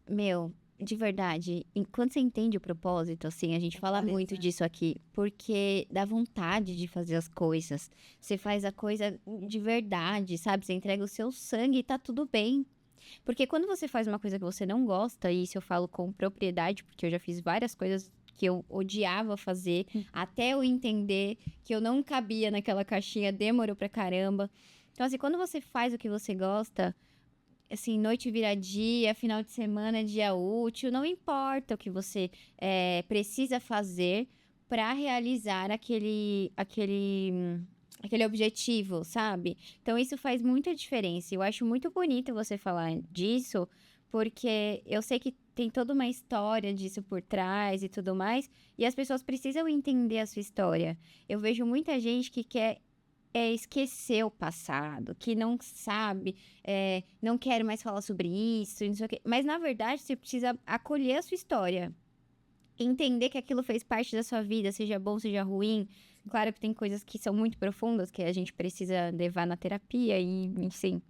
de verdade, quando você entende o propósito, assim, a gente fala muito disso aqui, porque dá vontade de fazer as coisas. Você faz a coisa de verdade, sabe? Você entrega o seu sangue e tá tudo bem. Porque quando você faz uma coisa que você não gosta, e isso eu falo com propriedade, porque eu já fiz várias coisas que eu odiava fazer, até eu entender que eu não cabia naquela caixinha, demorou pra caramba. Então, assim, quando você faz o que você gosta, assim, noite vira dia, final de semana é dia útil, não importa o que você precisa fazer para realizar aquele objetivo, sabe? Então, isso faz muita diferença. Eu acho muito bonito você falar disso, porque eu sei que tem toda uma história disso por trás e tudo mais, e as pessoas precisam entender a sua história. Eu vejo muita gente que quer esquecer o passado, que não sabe, não quero mais falar sobre isso, não sei o quê. Mas, na verdade, você precisa acolher a sua história. Entender que aquilo fez parte da sua vida, seja bom, seja ruim. Claro que tem coisas que são muito profundas, que a gente precisa levar na terapia e, enfim.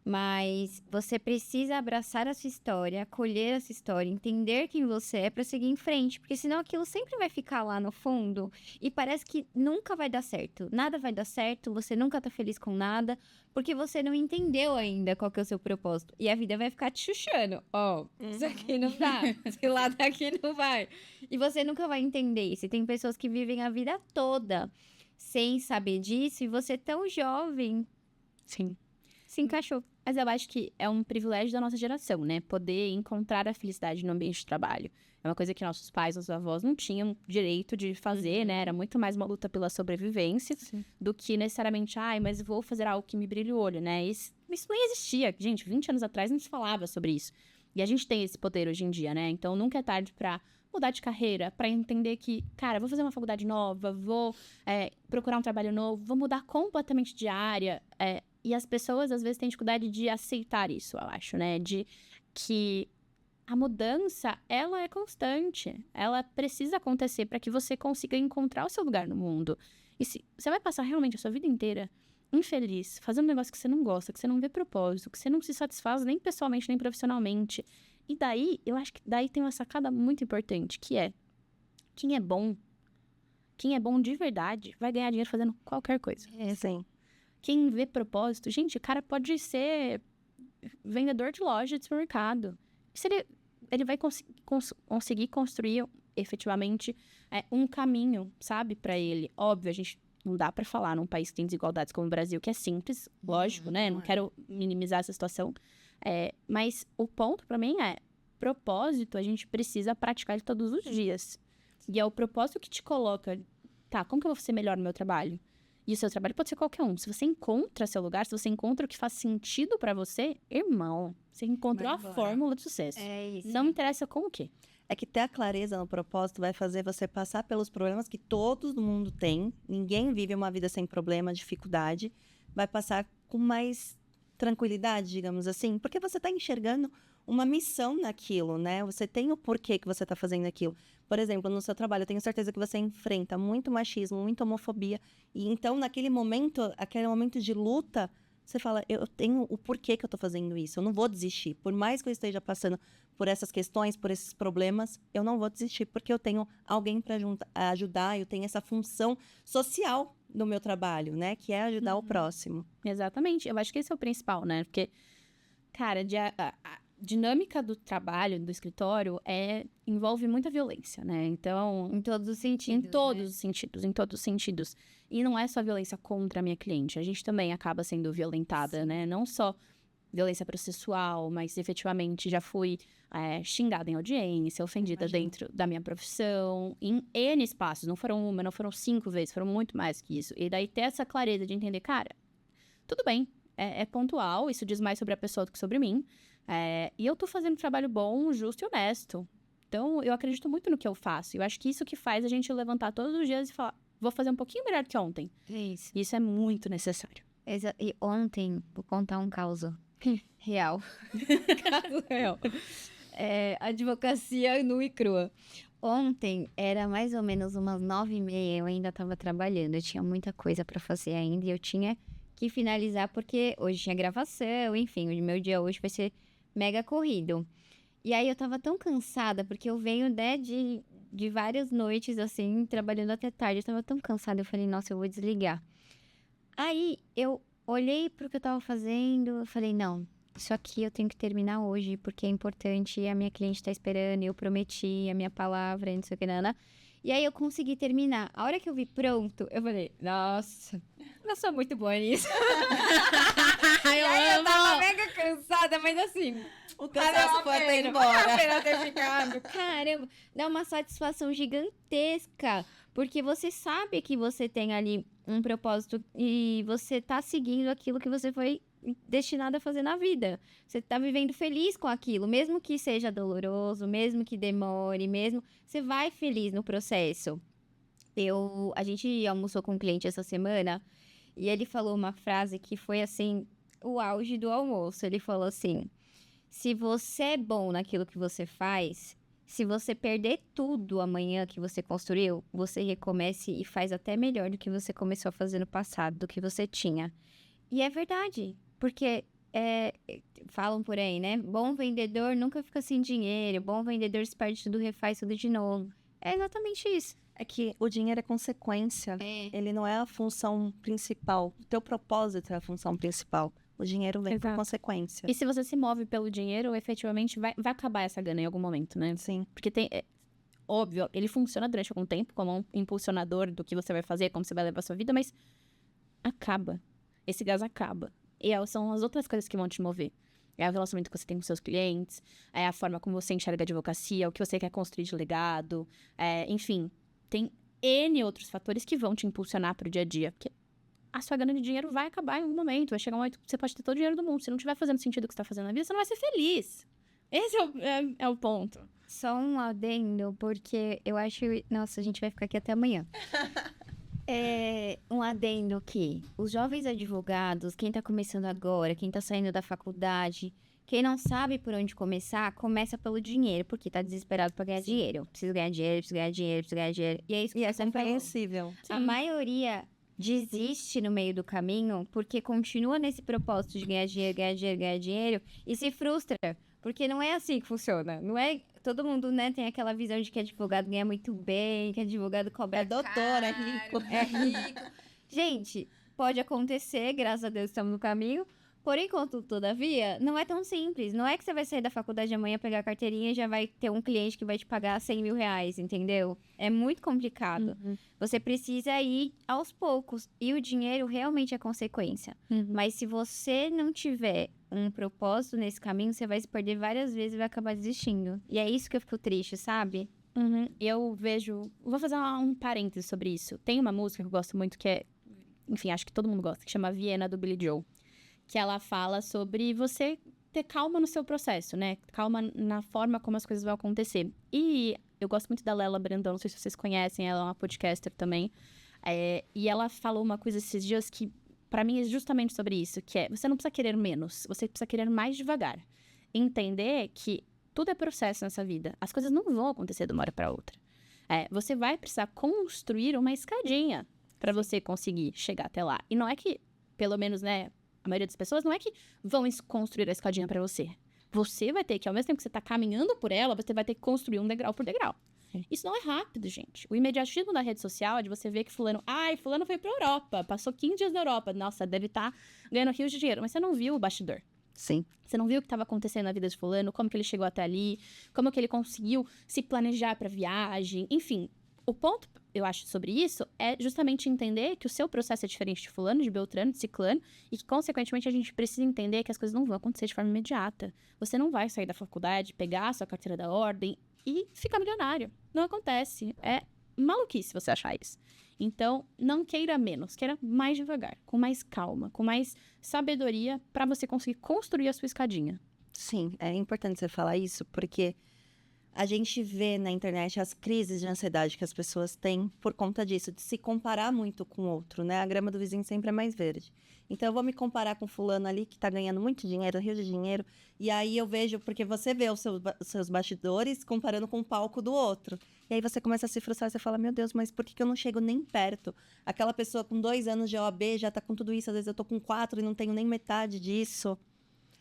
Mas você precisa abraçar a sua história, acolher essa história, entender quem você é pra seguir em frente. Porque senão aquilo sempre vai ficar lá no fundo e parece que nunca vai dar certo. Nada vai dar certo, você nunca tá feliz com nada, porque você não entendeu ainda qual que é o seu propósito. E a vida vai ficar te chuchando. Ó, isso aqui não dá, esse lado aqui não vai. E você nunca vai entender isso. E tem pessoas que vivem a vida toda sem saber disso e você tão jovem Sim. se encaixou. Mas eu acho que é um privilégio da nossa geração, né? Poder encontrar a felicidade no ambiente de trabalho. É uma coisa que nossos pais, nossos avós não tinham direito de fazer, né? Era muito mais uma luta pela sobrevivência do que necessariamente, mas vou fazer algo que me brilhe o olho, né? Isso nem existia. Gente, 20 anos atrás não se falava sobre isso. E a gente tem esse poder hoje em dia, né? Então nunca é tarde pra mudar de carreira, pra entender que, cara, vou fazer uma faculdade nova, vou procurar um trabalho novo, vou mudar completamente de área. E as pessoas, às vezes, têm dificuldade de aceitar isso, eu acho, né? De que a mudança, ela é constante. Ela precisa acontecer para que você consiga encontrar o seu lugar no mundo. E se você vai passar realmente a sua vida inteira infeliz, fazendo um negócio que você não gosta, que você não vê propósito, que você não se satisfaz nem pessoalmente, nem profissionalmente. E daí, eu acho que daí tem uma sacada muito importante, que é quem é bom de verdade, vai ganhar dinheiro fazendo qualquer coisa. Sim. Quem vê propósito, gente, o cara pode ser vendedor de loja de supermercado. Se ele vai conseguir construir efetivamente um caminho, sabe, pra ele. Óbvio, a gente não dá pra falar num país que tem desigualdades como o Brasil, que é simples, lógico, né? Não quero minimizar essa situação. Mas o ponto pra mim é, propósito a gente precisa praticar ele todos os dias. E é o propósito que te coloca, tá, como que eu vou ser melhor no meu trabalho? E o seu trabalho pode ser qualquer um. Se você encontra seu lugar, se você encontra o que faz sentido pra você, irmão, você encontrou a fórmula de sucesso. É isso. Não me interessa com o quê. É que ter a clareza no propósito vai fazer você passar pelos problemas que todo mundo tem. Ninguém vive uma vida sem problema, dificuldade. Vai passar com mais tranquilidade, digamos assim, porque você está enxergando uma missão naquilo, né? Você tem o porquê que você está fazendo aquilo. Por exemplo, no seu trabalho, eu tenho certeza que você enfrenta muito machismo, muita homofobia. E então, naquele momento, aquele momento de luta, você fala, eu tenho o porquê que eu tô fazendo isso. Eu não vou desistir. Por mais que eu esteja passando por essas questões, por esses problemas, eu não vou desistir, porque eu tenho alguém para ajudar, eu tenho essa função social no meu trabalho, né? Que é ajudar o próximo. Exatamente. Eu acho que esse é o principal, né? Porque, cara, a dinâmica do trabalho, do escritório, envolve muita violência, né? Então, Em todos os sentidos. em todos os sentidos. E não é só violência contra a minha cliente. A gente também acaba sendo violentada, né? Não só violência processual, mas efetivamente já fui xingada em audiência, ofendida dentro da minha profissão, em N espaços. Não foram uma, não foram 5 vezes, foram muito mais que isso. E daí ter essa clareza de entender, cara, tudo bem, é pontual, isso diz mais sobre a pessoa do que sobre mim. E eu tô fazendo um trabalho bom, justo e honesto. Então, eu acredito muito no que eu faço. Eu acho que isso que faz a gente levantar todos os dias e falar, vou fazer um pouquinho melhor do que ontem. É isso. Isso é muito necessário. E ontem, vou contar um caos real. Caso real. Advocacia nua e crua. Ontem era mais ou menos umas 9h30, eu ainda tava trabalhando, eu tinha muita coisa pra fazer ainda e eu tinha que finalizar porque hoje tinha gravação, enfim, o meu dia hoje vai ser mega corrido. E aí eu tava tão cansada, porque eu venho, né, de várias noites, assim, trabalhando até tarde, eu tava tão cansada, eu falei, nossa, eu vou desligar. Aí eu olhei pro que eu tava fazendo, eu falei, não, isso aqui eu tenho que terminar hoje, porque é importante, a minha cliente tá esperando, eu prometi a minha palavra, não sei o que, nada. E aí eu consegui terminar. A hora que eu vi pronto, eu falei, nossa, eu sou muito boa nisso. E aí eu tava mega cansada, mas assim, O cansaço foi até embora. ter ficado. Caramba, dá uma satisfação gigantesca, porque você sabe que você tem ali um propósito e você tá seguindo aquilo que você foi destinado a fazer na vida. Você tá vivendo feliz com aquilo, mesmo que seja doloroso, mesmo que demore, mesmo, você vai feliz no processo. A gente almoçou com um cliente essa semana E ele falou uma frase que foi, assim, o auge do almoço. Ele falou assim, se você é bom naquilo que você faz, se você perder tudo amanhã que você construiu, você recomece e faz até melhor do que você começou a fazer no passado, do que você tinha. E é verdade, porque falam por aí, né? Bom vendedor nunca fica sem dinheiro, bom vendedor se perde tudo, refaz tudo de novo. É exatamente isso. É que o dinheiro é consequência. Ele não é a função principal. O teu propósito é a função principal. O dinheiro vem por Exato. consequência. E se você se move pelo dinheiro, efetivamente vai acabar essa gana em algum momento, né? Sim. Porque óbvio, ele funciona durante algum tempo como um impulsionador do que você vai fazer, como você vai levar a sua vida, mas acaba. Esse gás acaba. E são as outras coisas que vão te mover. É o relacionamento que você tem com seus clientes, é a forma como você enxerga a advocacia, o que você quer construir de legado, enfim, tem N outros fatores que vão te impulsionar pro dia a dia. Porque a sua gana de dinheiro vai acabar em algum momento, vai chegar um momento que você pode ter todo o dinheiro do mundo. Se não estiver fazendo sentido o que você tá fazendo na vida, você não vai ser feliz. Esse é o ponto. Só um adendo, porque eu acho... Nossa, a gente vai ficar aqui até amanhã. Um adendo que os jovens advogados, quem tá começando agora, quem tá saindo da faculdade, quem não sabe por onde começar, começa pelo dinheiro, porque tá desesperado pra ganhar dinheiro. Precisa ganhar dinheiro, precisa ganhar dinheiro, precisa ganhar dinheiro. E é isso que E é você falou. compreensível. A maioria desiste no meio do caminho porque continua nesse propósito de ganhar dinheiro, ganhar dinheiro, ganhar dinheiro e se frustra. Porque não é assim que funciona. Não é... Todo mundo, né, tem aquela visão de que advogado ganha muito bem, que advogado cobra É doutor, caro, é rico. é rico. Gente, pode acontecer, graças a Deus estamos no caminho. Porém, contudo, todavia, não é tão simples. Não é que você vai sair da faculdade amanhã, pegar a carteirinha e já vai ter um cliente que vai te pagar 100 mil reais, entendeu? É muito complicado. Você precisa ir aos poucos. E o dinheiro realmente é consequência. Mas se você não tiver um propósito nesse caminho, você vai se perder várias vezes e vai acabar desistindo. E é isso que eu fico triste, sabe? E eu vejo... Vou fazer um parêntese sobre isso. Tem uma música que eu gosto muito que é... Enfim, acho que todo mundo gosta, que chama Viena, do Billy Joel. Que ela fala sobre você ter calma no seu processo, né? Calma na forma como as coisas vão acontecer. E eu gosto muito da Lela Brandão, não sei se vocês conhecem, ela é uma podcaster também. E ela falou uma coisa esses dias que, pra mim, é justamente sobre isso, que é, você não precisa querer menos, você precisa querer mais devagar. Entender que tudo é processo nessa vida. As coisas não vão acontecer de uma hora pra outra. Você vai precisar construir uma escadinha pra você conseguir chegar até lá. E não é que, pelo menos, né... A maioria das pessoas não é que vão construir a escadinha pra você. Você vai ter que, ao mesmo tempo que você tá caminhando por ela, você vai ter que construir um degrau por degrau. Isso não é rápido, gente. O imediatismo da rede social é de você ver que fulano foi pra Europa, passou 15 dias na Europa. Nossa, deve estar ganhando rios de dinheiro. Mas você não viu o bastidor. Sim. Você não viu o que estava acontecendo na vida de fulano, como que ele chegou até ali, como que ele conseguiu se planejar pra viagem. Enfim, o ponto, eu acho, sobre isso é justamente entender que o seu processo é diferente de fulano, de beltrano, de ciclano, e que, consequentemente, a gente precisa entender que as coisas não vão acontecer de forma imediata. Você não vai sair da faculdade, pegar a sua carteira da ordem e ficar milionário. Não acontece. É maluquice você achar isso. Então, não queira menos, queira mais devagar, com mais calma, com mais sabedoria para você conseguir construir a sua escadinha. Sim, é importante você falar isso, porque a gente vê na internet as crises de ansiedade que as pessoas têm por conta disso, de se comparar muito com o outro, né? A grama do vizinho sempre é mais verde. Então, eu vou me comparar com fulano ali que tá ganhando muito dinheiro, rio de dinheiro, e aí eu vejo, porque você vê os seus bastidores comparando com o palco do outro. E aí você começa a se frustrar, você fala, meu Deus, mas por que eu não chego nem perto? Aquela pessoa com 2 anos de OAB já tá com tudo isso, às vezes eu tô com 4 e não tenho nem metade disso.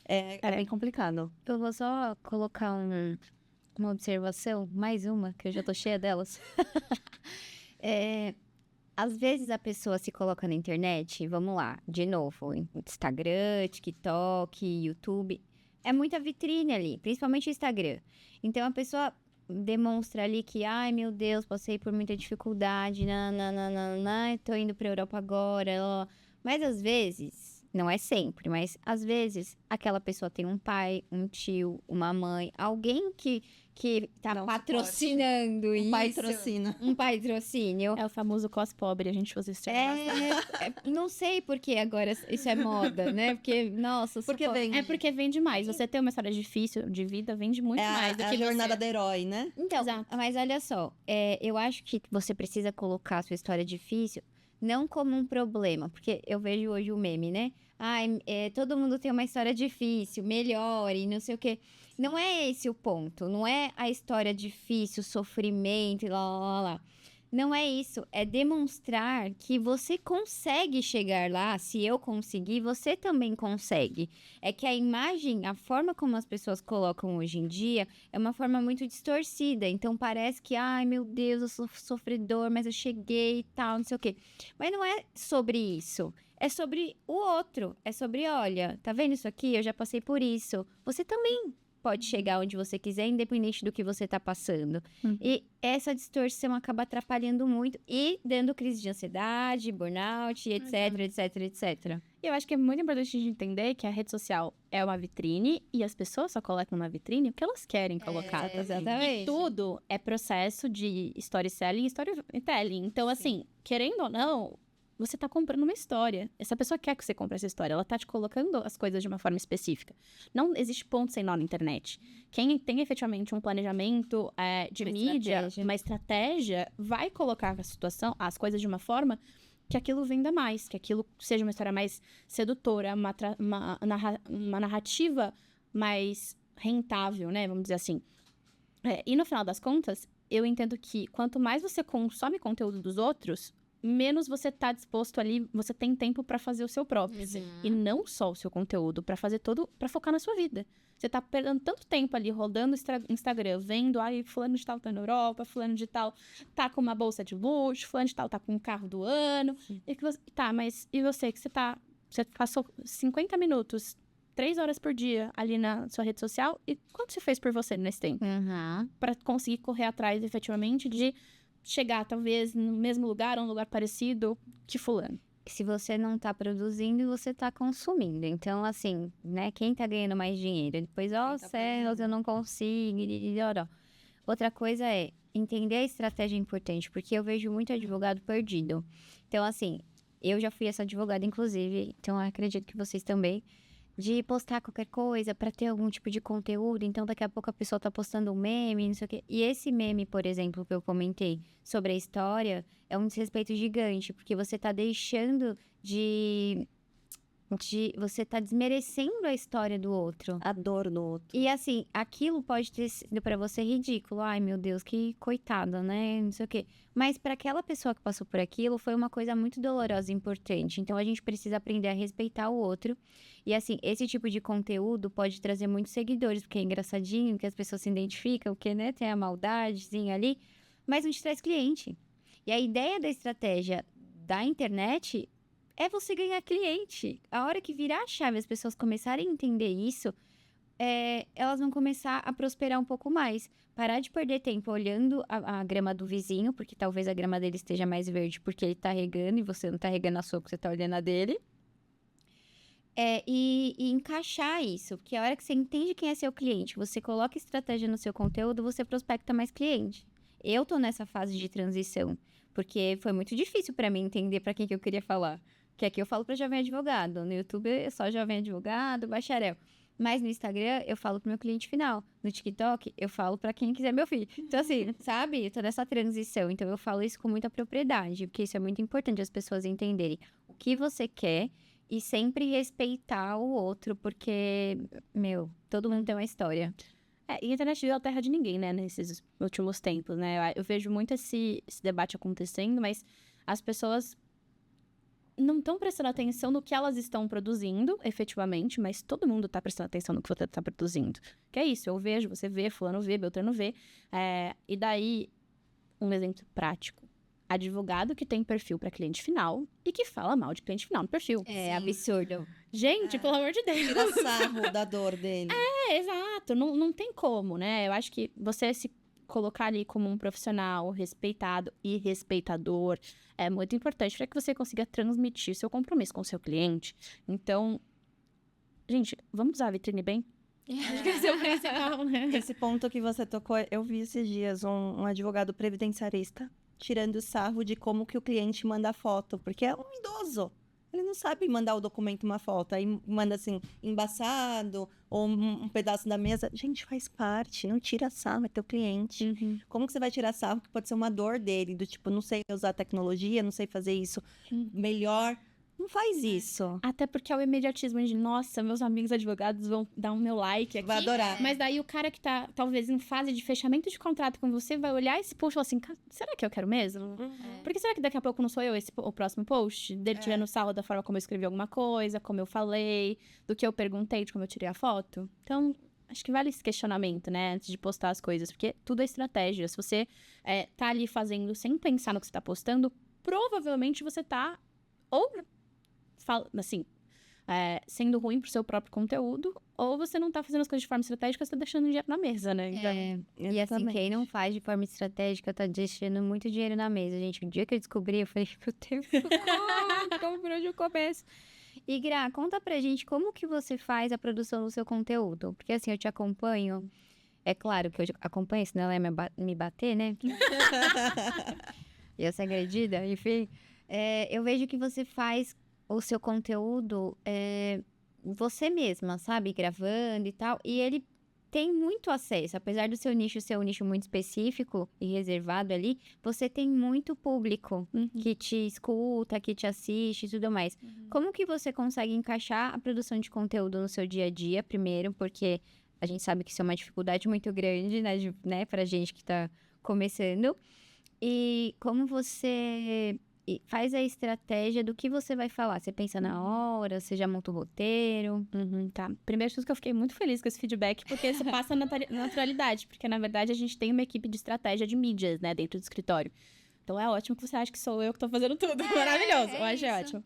É bem complicado. Eu vou só colocar uma observação, mais uma, que eu já tô cheia delas. Às vezes a pessoa se coloca na internet, vamos lá, de novo, Instagram, TikTok, YouTube, é muita vitrine ali, principalmente o Instagram. Então a pessoa demonstra ali que, ai meu Deus, passei por muita dificuldade, tô indo pra Europa agora, ó. Mas às vezes, não é sempre, mas às vezes aquela pessoa tem um pai, um tio, uma mãe, alguém que tá Dá um patrocinando isso. Patrocina. Um patrocínio. É o famoso cos pobre, a gente usa esse termo bastante. Não sei por que agora isso é moda, né? Porque, nossa... Porque vende. É porque vende mais. Você ter uma história difícil de vida vende muito mais do É que a jornada do herói, né? Então, Exato. mas olha só, eu acho que você precisa colocar a sua história difícil não como um problema, porque eu vejo hoje o meme, né? Ai, todo mundo tem uma história difícil, melhore, não sei o quê. Não é esse o ponto, não é a história difícil, sofrimento e lá, lá, lá, lá. Não é isso, é demonstrar que você consegue chegar lá. Se eu conseguir, você também consegue. É que a imagem, a forma como as pessoas colocam hoje em dia, é uma forma muito distorcida. Então parece que, ai meu Deus, eu sou sofredor, mas eu cheguei e tal, não sei o quê. Mas não é sobre isso. É sobre o outro. É sobre, olha, tá vendo isso aqui? Eu já passei por isso. Você também pode chegar onde você quiser, independente do que você tá passando. E essa distorção acaba atrapalhando muito e dando crise de ansiedade, burnout, etc, etc, etc. E eu acho que é muito importante a gente entender que a rede social é uma vitrine e as pessoas só colocam na vitrine o que elas querem colocar. Exatamente. E tudo é processo de storytelling e storytelling. Então, assim, querendo ou não, você tá comprando uma história. Essa pessoa quer que você compre essa história. Ela tá te colocando as coisas de uma forma específica. Não existe ponto sem nó na internet. Quem tem efetivamente um planejamento de mídia, uma estratégia, vai colocar a situação, as coisas de uma forma que aquilo venda mais, que aquilo seja uma história mais sedutora, uma narrativa mais rentável, né? Vamos dizer assim. E no final das contas, eu entendo que quanto mais você consome conteúdo dos outros, menos você tá disposto ali, você tem tempo pra fazer o seu próprio. E não só o seu conteúdo, pra fazer todo, pra focar na sua vida. Você tá perdendo tanto tempo ali rodando o Instagram, vendo, ai, fulano de tal tá na Europa, fulano de tal tá com uma bolsa de luxo, fulano de tal tá com um carro do ano. E que você, tá, mas e você que você passou 50 minutos, 3 horas por dia ali na sua rede social, e quanto você fez por você nesse tempo? Pra conseguir correr atrás, efetivamente, de chegar, talvez, no mesmo lugar, ou um lugar parecido que fulano. Se você não tá produzindo, você tá consumindo. Então, assim, né? Quem tá ganhando mais dinheiro? Depois, céus, eu não consigo. Outra coisa é entender a estratégia importante, porque eu vejo muito advogado perdido. Então, assim, eu já fui essa advogada, inclusive, então eu acredito que vocês também, de postar qualquer coisa pra ter algum tipo de conteúdo. Então, daqui a pouco a pessoa tá postando um meme, não sei o quê. E esse meme, por exemplo, que eu comentei sobre a história, é um desrespeito gigante, porque você tá deixando você tá desmerecendo a história do outro. A dor do outro. E assim, aquilo pode ter sido pra você ridículo. Ai, meu Deus, que coitada, né? Não sei o quê. Mas pra aquela pessoa que passou por aquilo, foi uma coisa muito dolorosa e importante. Então, a gente precisa aprender a respeitar o outro. E assim, esse tipo de conteúdo pode trazer muitos seguidores, porque é engraçadinho, que as pessoas se identificam, porque, né, tem a maldadezinha ali. Mas não te traz cliente. E a ideia da estratégia da internet é você ganhar cliente. A hora que virar a chave, as pessoas começarem a entender isso, elas vão começar a prosperar um pouco mais. Parar de perder tempo olhando a grama do vizinho, porque talvez a grama dele esteja mais verde porque ele tá regando e você não tá regando a sua, porque você tá olhando a dele. E encaixar isso, porque a hora que você entende quem é seu cliente, você coloca estratégia no seu conteúdo, você prospecta mais cliente. Eu tô nessa fase de transição, porque foi muito difícil pra mim entender pra quem que eu queria falar. Que aqui eu falo pra jovem advogado, no YouTube é só jovem advogado, bacharel. Mas no Instagram eu falo pro meu cliente final. No TikTok eu falo pra quem quiser meu filho. Então assim, sabe? Eu tô nessa transição. Então eu falo isso com muita propriedade, porque isso é muito importante as pessoas entenderem o que você quer e sempre respeitar o outro, porque, todo mundo tem uma história. E a internet não é a terra de ninguém, né? Nesses últimos tempos, né? Eu vejo muito esse debate acontecendo, mas as pessoas não estão prestando atenção no que elas estão produzindo, efetivamente, mas todo mundo está prestando atenção no que você está produzindo. Que é isso, eu vejo, você vê, fulano vê, Beltrano vê. E daí, um exemplo prático. Advogado que tem perfil para cliente final e que fala mal de cliente final no perfil. É absurdo. Gente, pelo amor de Deus. Tira sarro da dor dele. Exato. Não tem como, né? Eu acho que você se colocar ali como um profissional respeitado e respeitador é muito importante para que você consiga transmitir seu compromisso com o seu cliente. Então, gente, vamos usar a vitrine bem? Acho que esse é o principal, né? Esse ponto que você tocou, eu vi esses dias um advogado previdenciarista tirando sarro de como que o cliente manda foto, porque é um idoso. Ele não sabe mandar o documento uma foto, aí manda assim, embaçado, ou um pedaço da mesa. Gente, faz parte, não tira sarro, é teu cliente. Como que você vai tirar sarro? Que pode ser uma dor dele, do tipo, não sei usar tecnologia, não sei fazer isso melhor. Não faz isso. Até porque é o imediatismo de, nossa, meus amigos advogados vão dar o meu like aqui. Vai adorar. Mas daí o cara que tá, talvez, em fase de fechamento de contrato com você, vai olhar esse post e falar assim, será que eu quero mesmo? Porque será que daqui a pouco não sou eu o próximo post? Dele tirando sarro da forma como eu escrevi alguma coisa, como eu falei, do que eu perguntei, de como eu tirei a foto? Então, acho que vale esse questionamento, né? Antes de postar as coisas. Porque tudo é estratégia. Se você tá ali fazendo sem pensar no que você tá postando, provavelmente você tá... Ou... assim, sendo ruim pro seu próprio conteúdo, ou você não tá fazendo as coisas de forma estratégica, você tá deixando dinheiro na mesa, né? Então, E assim, quem não faz de forma estratégica tá deixando muito dinheiro na mesa, gente. O dia que eu descobri, eu falei, meu Deus, como por onde eu começo? E Gra, conta pra gente como que você faz a produção do seu conteúdo. Porque assim, eu te acompanho. É claro que eu acompanho, senão ela ia me bater, né? Ia ser agredida, enfim. Eu vejo que você faz o seu conteúdo você mesma, sabe? Gravando e tal. E ele tem muito acesso. Apesar do seu nicho ser um nicho muito específico e reservado ali, você tem muito público que te escuta, que te assiste e tudo mais. Como que você consegue encaixar a produção de conteúdo no seu dia a dia, primeiro? Porque a gente sabe que isso é uma dificuldade muito grande, né? Pra gente que tá começando. E como você... faz a estratégia do que você vai falar. Você pensa na hora, você já monta o roteiro. tá. Primeiro, tudo que eu fiquei muito feliz com esse feedback, porque isso passa na naturalidade. Porque, na verdade, a gente tem uma equipe de estratégia de mídias, né, dentro do escritório. Então, é ótimo que você acha que sou eu que tô fazendo tudo. Maravilhoso. Eu achei ótimo.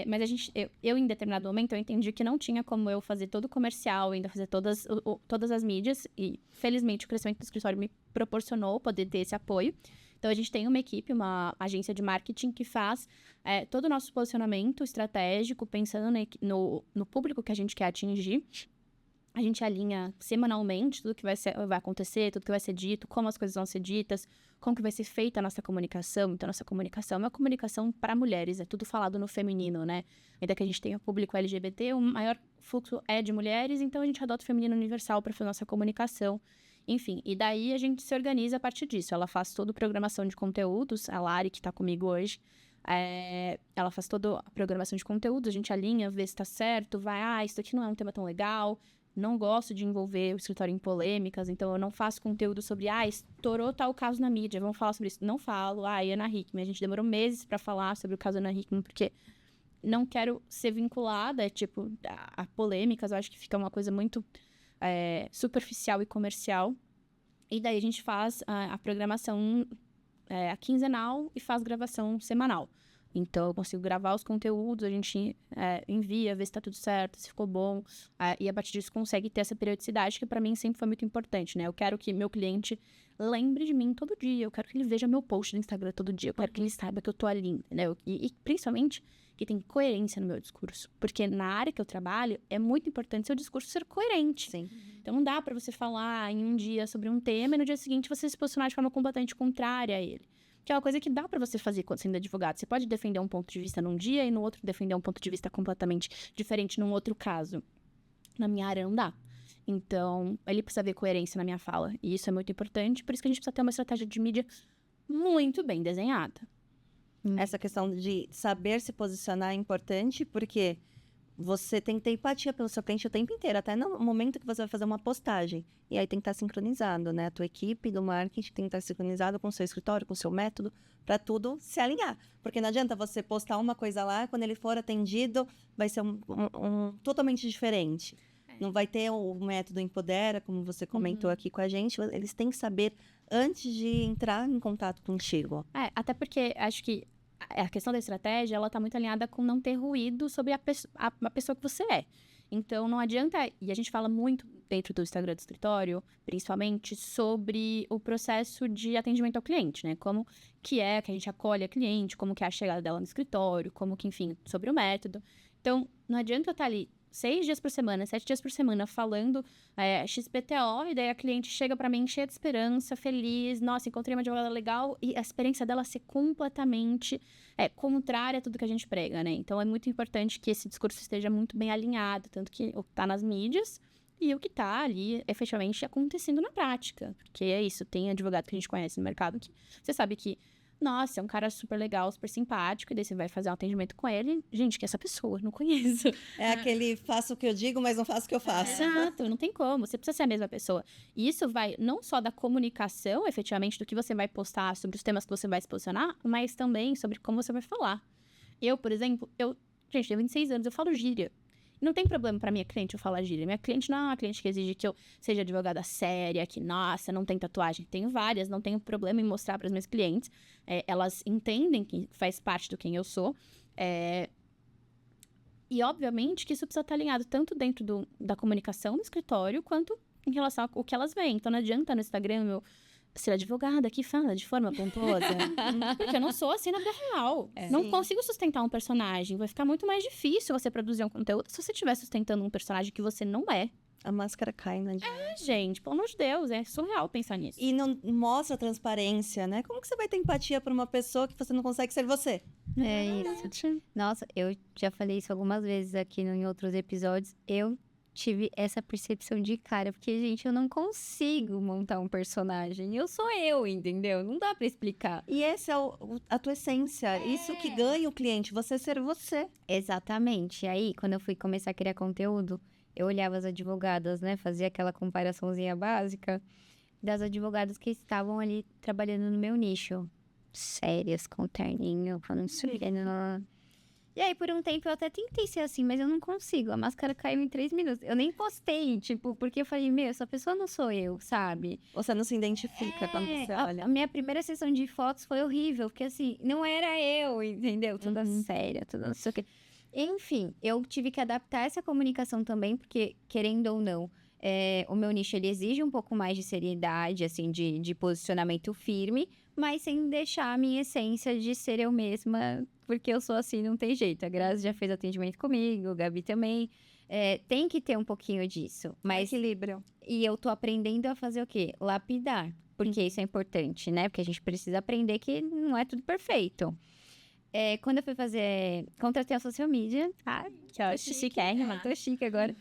Mas eu, em determinado momento, eu entendi que não tinha como eu fazer todo o comercial, ainda fazer todas as mídias. E, felizmente, o crescimento do escritório me proporcionou poder ter esse apoio. Então, a gente tem uma equipe, uma agência de marketing que faz todo o nosso posicionamento estratégico, pensando no público que a gente quer atingir. A gente alinha semanalmente tudo que vai acontecer, tudo que vai ser dito, como as coisas vão ser ditas, como que vai ser feita a nossa comunicação. Então, nossa comunicação é uma comunicação para mulheres, é tudo falado no feminino, né? Ainda que a gente tenha público LGBT, o maior fluxo é de mulheres, então a gente adota o feminino universal para fazer nossa comunicação. Enfim, e daí a gente se organiza a partir disso. Ela faz toda a programação de conteúdos, a Lari, que tá comigo hoje, ela faz toda a programação de conteúdos, a gente alinha, vê se tá certo, isso aqui não é um tema tão legal, não gosto de envolver o escritório em polêmicas, então eu não faço conteúdo sobre, estourou tal caso na mídia, vamos falar sobre isso. Não falo, Ana Hickman, a gente demorou meses pra falar sobre o caso Ana Hickman, porque não quero ser vinculada, a polêmicas, eu acho que fica uma coisa muito... superficial e comercial. E daí a gente faz a programação a quinzenal e faz gravação semanal. Então, eu consigo gravar os conteúdos, a gente envia, vê se tá tudo certo, se ficou bom. E a partir disso consegue ter essa periodicidade, que pra mim sempre foi muito importante, né? Eu quero que meu cliente lembre de mim todo dia. Eu quero que ele veja meu post no Instagram todo dia. Eu quero que ele saiba que eu tô ali, entendeu? E principalmente... que tem coerência no meu discurso. Porque na área que eu trabalho, é muito importante seu discurso ser coerente. Sim. Então, não dá pra você falar em um dia sobre um tema e no dia seguinte você se posicionar de forma completamente contrária a ele. Que é uma coisa que dá pra você fazer quando sendo advogado. Você pode defender um ponto de vista num dia e no outro defender um ponto de vista completamente diferente num outro caso. Na minha área, não dá. Então, ele precisa ver coerência na minha fala. E isso é muito importante. Por isso que a gente precisa ter uma estratégia de mídia muito bem desenhada. Essa questão de saber se posicionar é importante, porque você tem que ter empatia pelo seu cliente o tempo inteiro, até no momento que você vai fazer uma postagem. E aí tem que estar sincronizado, né? A tua equipe do marketing tem que estar sincronizado com o seu escritório, com o seu método, para tudo se alinhar. Porque não adianta você postar uma coisa lá, quando ele for atendido, vai ser um totalmente diferente. Não vai ter o método Empodera, como você comentou aqui com a gente. Eles têm que saber antes de entrar em contato contigo. Até porque acho que a questão da estratégia, ela tá muito alinhada com não ter ruído sobre a pessoa que você é. Então, não adianta... E a gente fala muito dentro do Instagram do escritório, principalmente, sobre o processo de atendimento ao cliente, né? Como que a gente acolhe a cliente, como que é a chegada dela no escritório, como que, enfim, sobre o método. Então, não adianta eu estar ali 6 dias por semana, 7 dias por semana, falando XPTO, e daí a cliente chega pra mim cheia de esperança, feliz, nossa, encontrei uma advogada legal, e a experiência dela ser completamente contrária a tudo que a gente prega, né? Então, é muito importante que esse discurso esteja muito bem alinhado, tanto que o que tá nas mídias e o que tá ali, efetivamente, acontecendo na prática. Porque é isso, tem advogado que a gente conhece no mercado que você sabe que nossa, é um cara super legal, super simpático, e daí você vai fazer um atendimento com ele. Gente, que é essa pessoa, não conheço. É aquele faço o que eu digo, mas não faço o que eu faço. Exato, não tem como, você precisa ser a mesma pessoa. E isso vai não só da comunicação, efetivamente, do que você vai postar, sobre os temas que você vai se posicionar, mas também sobre como você vai falar. Eu, por exemplo, gente, tenho 26 anos, eu falo gíria. Não tem problema pra minha cliente eu falar gíria. Minha cliente não é uma cliente que exige que eu seja advogada séria, que, nossa, não tem tatuagem. Tenho várias, não tenho problema em mostrar para as minhas clientes. Elas entendem que faz parte do quem eu sou. E, obviamente, que isso precisa estar alinhado tanto dentro da comunicação do escritório, quanto em relação ao que elas veem. Então, não adianta no Instagram eu ser advogada que fala de forma pomposa. Porque eu não sou assim na vida real. Não consigo sustentar um personagem. Vai ficar muito mais difícil você produzir um conteúdo se você estiver sustentando um personagem que você não é. A máscara cai, né? Gente, pelo amor de Deus, é surreal pensar nisso. E não mostra transparência, né? Como que você vai ter empatia por uma pessoa que você não consegue ser você? É isso. Nossa, eu já falei isso algumas vezes aqui em outros episódios. Eu tive essa percepção de cara, porque, gente, eu não consigo montar um personagem. Eu sou eu, entendeu? Não dá pra explicar. E essa é a tua essência. Isso que ganha o cliente, você ser você. Exatamente. E aí, quando eu fui começar a criar conteúdo, eu olhava as advogadas, né? Fazia aquela comparaçãozinha básica das advogadas que estavam ali trabalhando no meu nicho. Sérias, com terninho, falando sereno. E aí, por um tempo, eu até tentei ser assim, mas eu não consigo. A máscara caiu em 3 minutos. Eu nem postei, porque eu falei, essa pessoa não sou eu, sabe? Você não se identifica quando você olha. A minha primeira sessão de fotos foi horrível, porque assim, não era eu, entendeu? Toda séria, toda não sei o quê. Enfim, eu tive que adaptar essa comunicação também, porque, querendo ou não, o meu nicho, ele exige um pouco mais de seriedade, assim, de posicionamento firme, mas sem deixar a minha essência de ser eu mesma, porque eu sou assim, não tem jeito. A Grazi já fez atendimento comigo, o Gabi também. Tem que ter um pouquinho disso. Mas Equilíbrio. E eu tô aprendendo a fazer o quê? Lapidar. Porque isso é importante, né? Porque a gente precisa aprender que não é tudo perfeito. Quando eu fui fazer... Contratei a social media. Que ó, chiquérrima. Tô chique agora.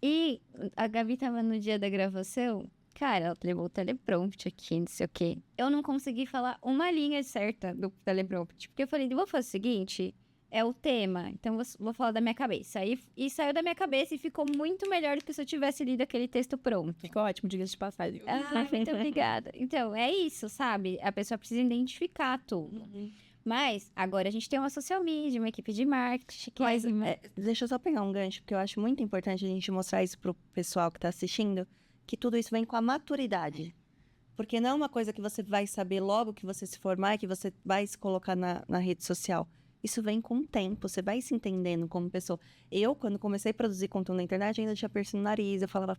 E a Gabi tava no dia da gravação. Cara, ela levou o teleprompter aqui, não sei o quê. Eu não consegui falar uma linha certa do teleprompter. Porque eu falei, vou fazer o seguinte... É o tema, então vou falar da minha cabeça. E saiu da minha cabeça e ficou muito melhor do que se eu tivesse lido aquele texto pronto. Ficou ótimo, diga-se de passagem. Muito obrigada. Então, é isso, sabe? A pessoa precisa identificar tudo. Mas, agora a gente tem uma social media, uma equipe de marketing. Mas, deixa eu só pegar um gancho, porque eu acho muito importante a gente mostrar isso pro pessoal que tá assistindo, que tudo isso vem com a maturidade. Porque não é uma coisa que você vai saber logo que você se formar e que você vai se colocar na rede social. Isso vem com o tempo, você vai se entendendo como pessoa. Eu, quando comecei a produzir conteúdo na internet, ainda tinha piercing no nariz, eu falava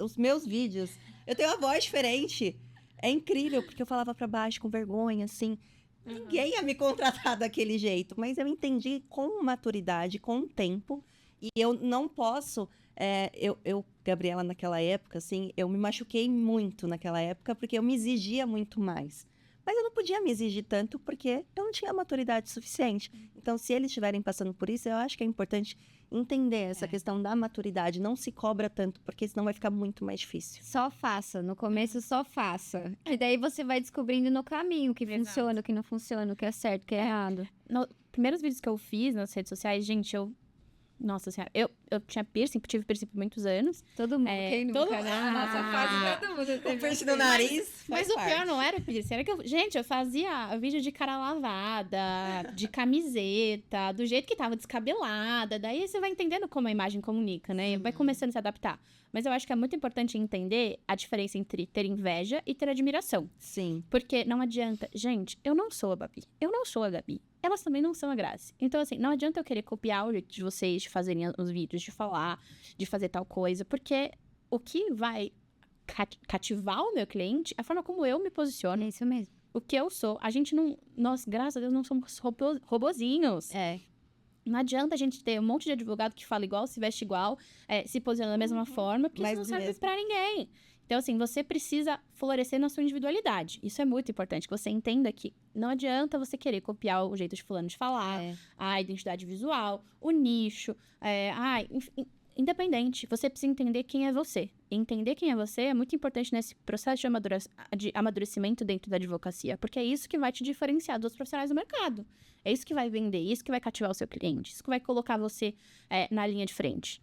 os meus vídeos, eu tenho uma voz diferente. É incrível, porque eu falava pra baixo com vergonha, assim. Ninguém ia me contratar daquele jeito, mas eu entendi com maturidade, com o tempo, e eu não posso... Gabriela, naquela época, assim, eu me machuquei muito naquela época, porque eu me exigia muito mais. Mas eu não podia me exigir tanto porque eu não tinha maturidade suficiente. Então, se eles estiverem passando por isso, eu acho que é importante entender essa questão da maturidade. Não se cobra tanto, porque senão vai ficar muito mais difícil. Só faça. No começo, só faça. E daí você vai descobrindo no caminho o que funciona, o que não funciona, o que é certo, o que é errado. Nos primeiros vídeos que eu fiz nas redes sociais, gente, Nossa senhora, eu tive piercing por muitos anos. Todo mundo, quem nunca, né? Nossa, quase todo mundo teve. O piercing no nariz. Mas o pior não era piercing, era que eu fazia vídeo de cara lavada, de camiseta, do jeito que tava descabelada. Daí você vai entendendo como a imagem comunica, né? Vai começando a se adaptar. Mas eu acho que é muito importante entender a diferença entre ter inveja e ter admiração. Sim. Porque não adianta... Gente, eu não sou a Babi. Eu não sou a Gabi. Elas também não são a Grazi. Então, assim, não adianta eu querer copiar o jeito de vocês, de fazerem os vídeos, de falar, de fazer tal coisa. Porque o que vai cativar o meu cliente é a forma como eu me posiciono. É isso mesmo. O que eu sou. A gente não... Nós, graças a Deus, não somos robozinhos. Não adianta a gente ter um monte de advogado que fala igual, se veste igual, se posiciona da mesma forma, porque Mas isso não serve mesmo. pra ninguém. Então, assim, você precisa florescer na sua individualidade. Isso é muito importante, que você entenda que não adianta você querer copiar o jeito de fulano de falar, a identidade visual, o nicho, enfim, independente. Você precisa entender quem é você. E entender quem é você é muito importante nesse processo de amadurecimento dentro da advocacia, porque é isso que vai te diferenciar dos profissionais do mercado. É isso que vai vender, isso que vai cativar o seu cliente, isso que vai colocar você na linha de frente.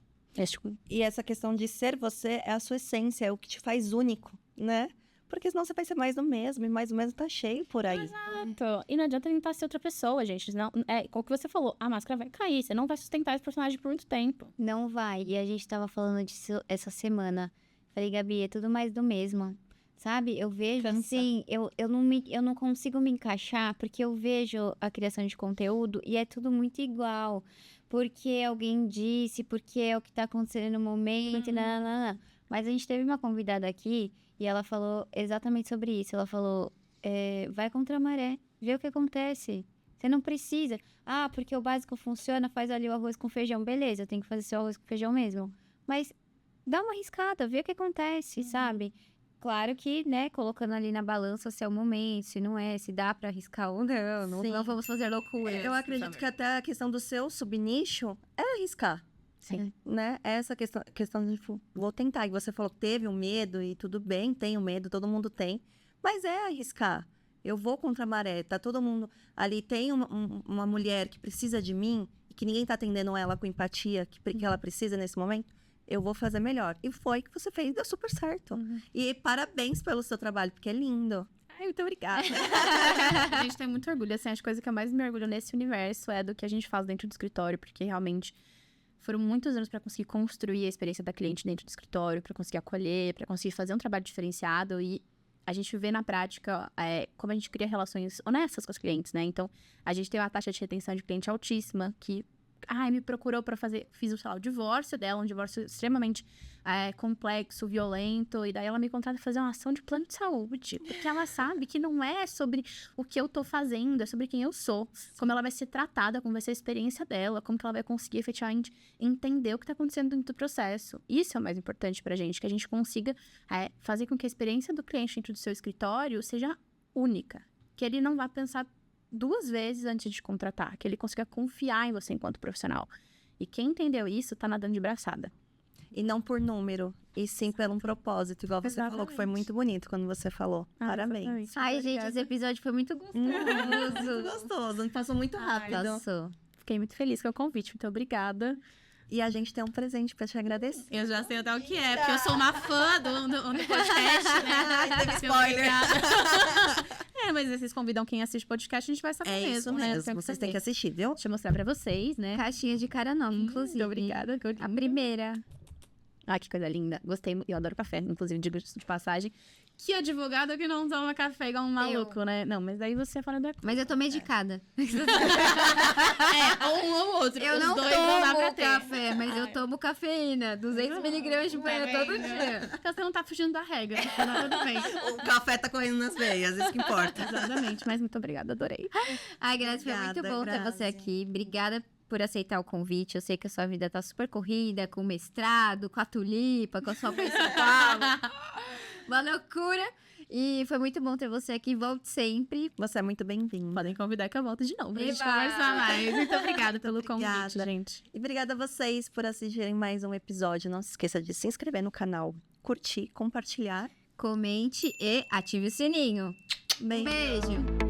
E essa questão de ser você é a sua essência, é o que te faz único, né? Porque senão você vai ser mais do mesmo, e mais do mesmo tá cheio por aí. Exato. E não adianta tentar ser outra pessoa, gente. Não, como que você falou, a máscara vai cair, você não vai sustentar esse personagem por muito tempo. Não vai. E a gente tava falando disso essa semana. Falei, Gabi, é tudo mais do mesmo. Sabe? Eu vejo, Cansa. assim, eu não consigo me encaixar, porque eu vejo a criação de conteúdo e é tudo muito igual. Porque alguém disse, porque é o que tá acontecendo no momento, e nananana. Mas a gente teve uma convidada aqui e ela falou exatamente sobre isso. Ela falou, vai contra a maré, vê o que acontece. Você não precisa. Ah, porque o básico funciona, faz ali o arroz com feijão. Beleza, eu tenho que fazer seu arroz com feijão mesmo. Mas dá uma arriscada, vê o que acontece, sabe? Claro que, né, colocando ali na balança se é o momento, se não é, se dá pra arriscar ou não. Sim. Não vamos fazer loucura. Eu acredito que até a questão do seu subnicho é arriscar. Sim. Né? Essa questão de, tipo, vou tentar. E você falou que teve um medo, e tudo bem, tenho medo, todo mundo tem. Mas é arriscar. Eu vou contra a maré, tá todo mundo ali. Tem uma mulher que precisa de mim, e que ninguém tá atendendo ela com empatia que ela precisa nesse momento. Eu vou fazer melhor. E foi que você fez, deu super certo. E parabéns pelo seu trabalho, porque é lindo. Ai, muito obrigada. A gente tem muito orgulho. Assim, as coisas que eu mais me orgulho nesse universo é do que a gente faz dentro do escritório, porque realmente foram muitos anos para conseguir construir a experiência da cliente dentro do escritório, para conseguir acolher, para conseguir fazer um trabalho diferenciado e a gente vê na prática como a gente cria relações honestas com os clientes, né? Então, a gente tem uma taxa de retenção de cliente altíssima, que me procurou para fazer, fiz o divórcio dela, um divórcio extremamente complexo, violento, e daí ela me contrata para fazer uma ação de plano de saúde, porque ela sabe que não é sobre o que eu tô fazendo, é sobre quem eu sou, como ela vai ser tratada, como vai ser a experiência dela, como que ela vai conseguir efetivamente entender o que tá acontecendo dentro do processo. Isso é o mais importante pra gente, que a gente consiga fazer com que a experiência do cliente dentro do seu escritório seja única, que ele não vá pensar 2 vezes antes de contratar, que ele consiga confiar em você enquanto profissional. E quem entendeu isso, tá nadando de braçada. E não por número, e sim pelo propósito, igual você falou, que foi muito bonito quando você falou. Parabéns. Exatamente. Ai, gente, esse episódio foi muito gostoso. Muito gostoso, passou muito rápido. Passou. Fiquei muito feliz com o convite, muito obrigada. E a gente tem um presente pra te agradecer. Eu já sei até o que é, porque eu sou uma fã do podcast, né? Ai, teve Muito spoiler. obrigada. Mas vocês convidam quem assiste podcast, a gente vai saber É mesmo, isso né? mesmo, vocês têm que assistir, viu? Deixa eu mostrar pra vocês, né? Caixinha de cara nova, inclusive. Muito obrigada. A primeira. Ai, que coisa linda. Gostei, eu adoro café, inclusive, digo de passagem. Que advogado que não toma café igual um maluco, né? Não, mas daí você fala da... Mas eu tô medicada. ou um ou outro. Eu Os não dois não dá pra tomo ter. café, mas eu tomo cafeína. 200 miligramas de manhã todo dia. Então você não tá fugindo da regra. Tá tudo bem. O café tá correndo nas veias, isso que importa. Exatamente, mas muito obrigada, adorei. Ai, Grazi, foi muito Obrigada, bom ter você Grazi. aqui. Obrigada por aceitar o convite. Eu sei que a sua vida tá super corrida, com o mestrado, com a tulipa, com a sua mãe em São Paulo. Uma loucura. E foi muito bom ter você aqui. Volte sempre. Você é muito bem-vindo. Podem convidar que eu volto de novo pra gente Eba! conversar mais. Muito obrigada pelo Obrigada. convite, gente. E obrigada a vocês por assistirem mais um episódio. Não se esqueça de se inscrever no canal, curtir, compartilhar. Comente e ative o sininho. Beijo. Beijo.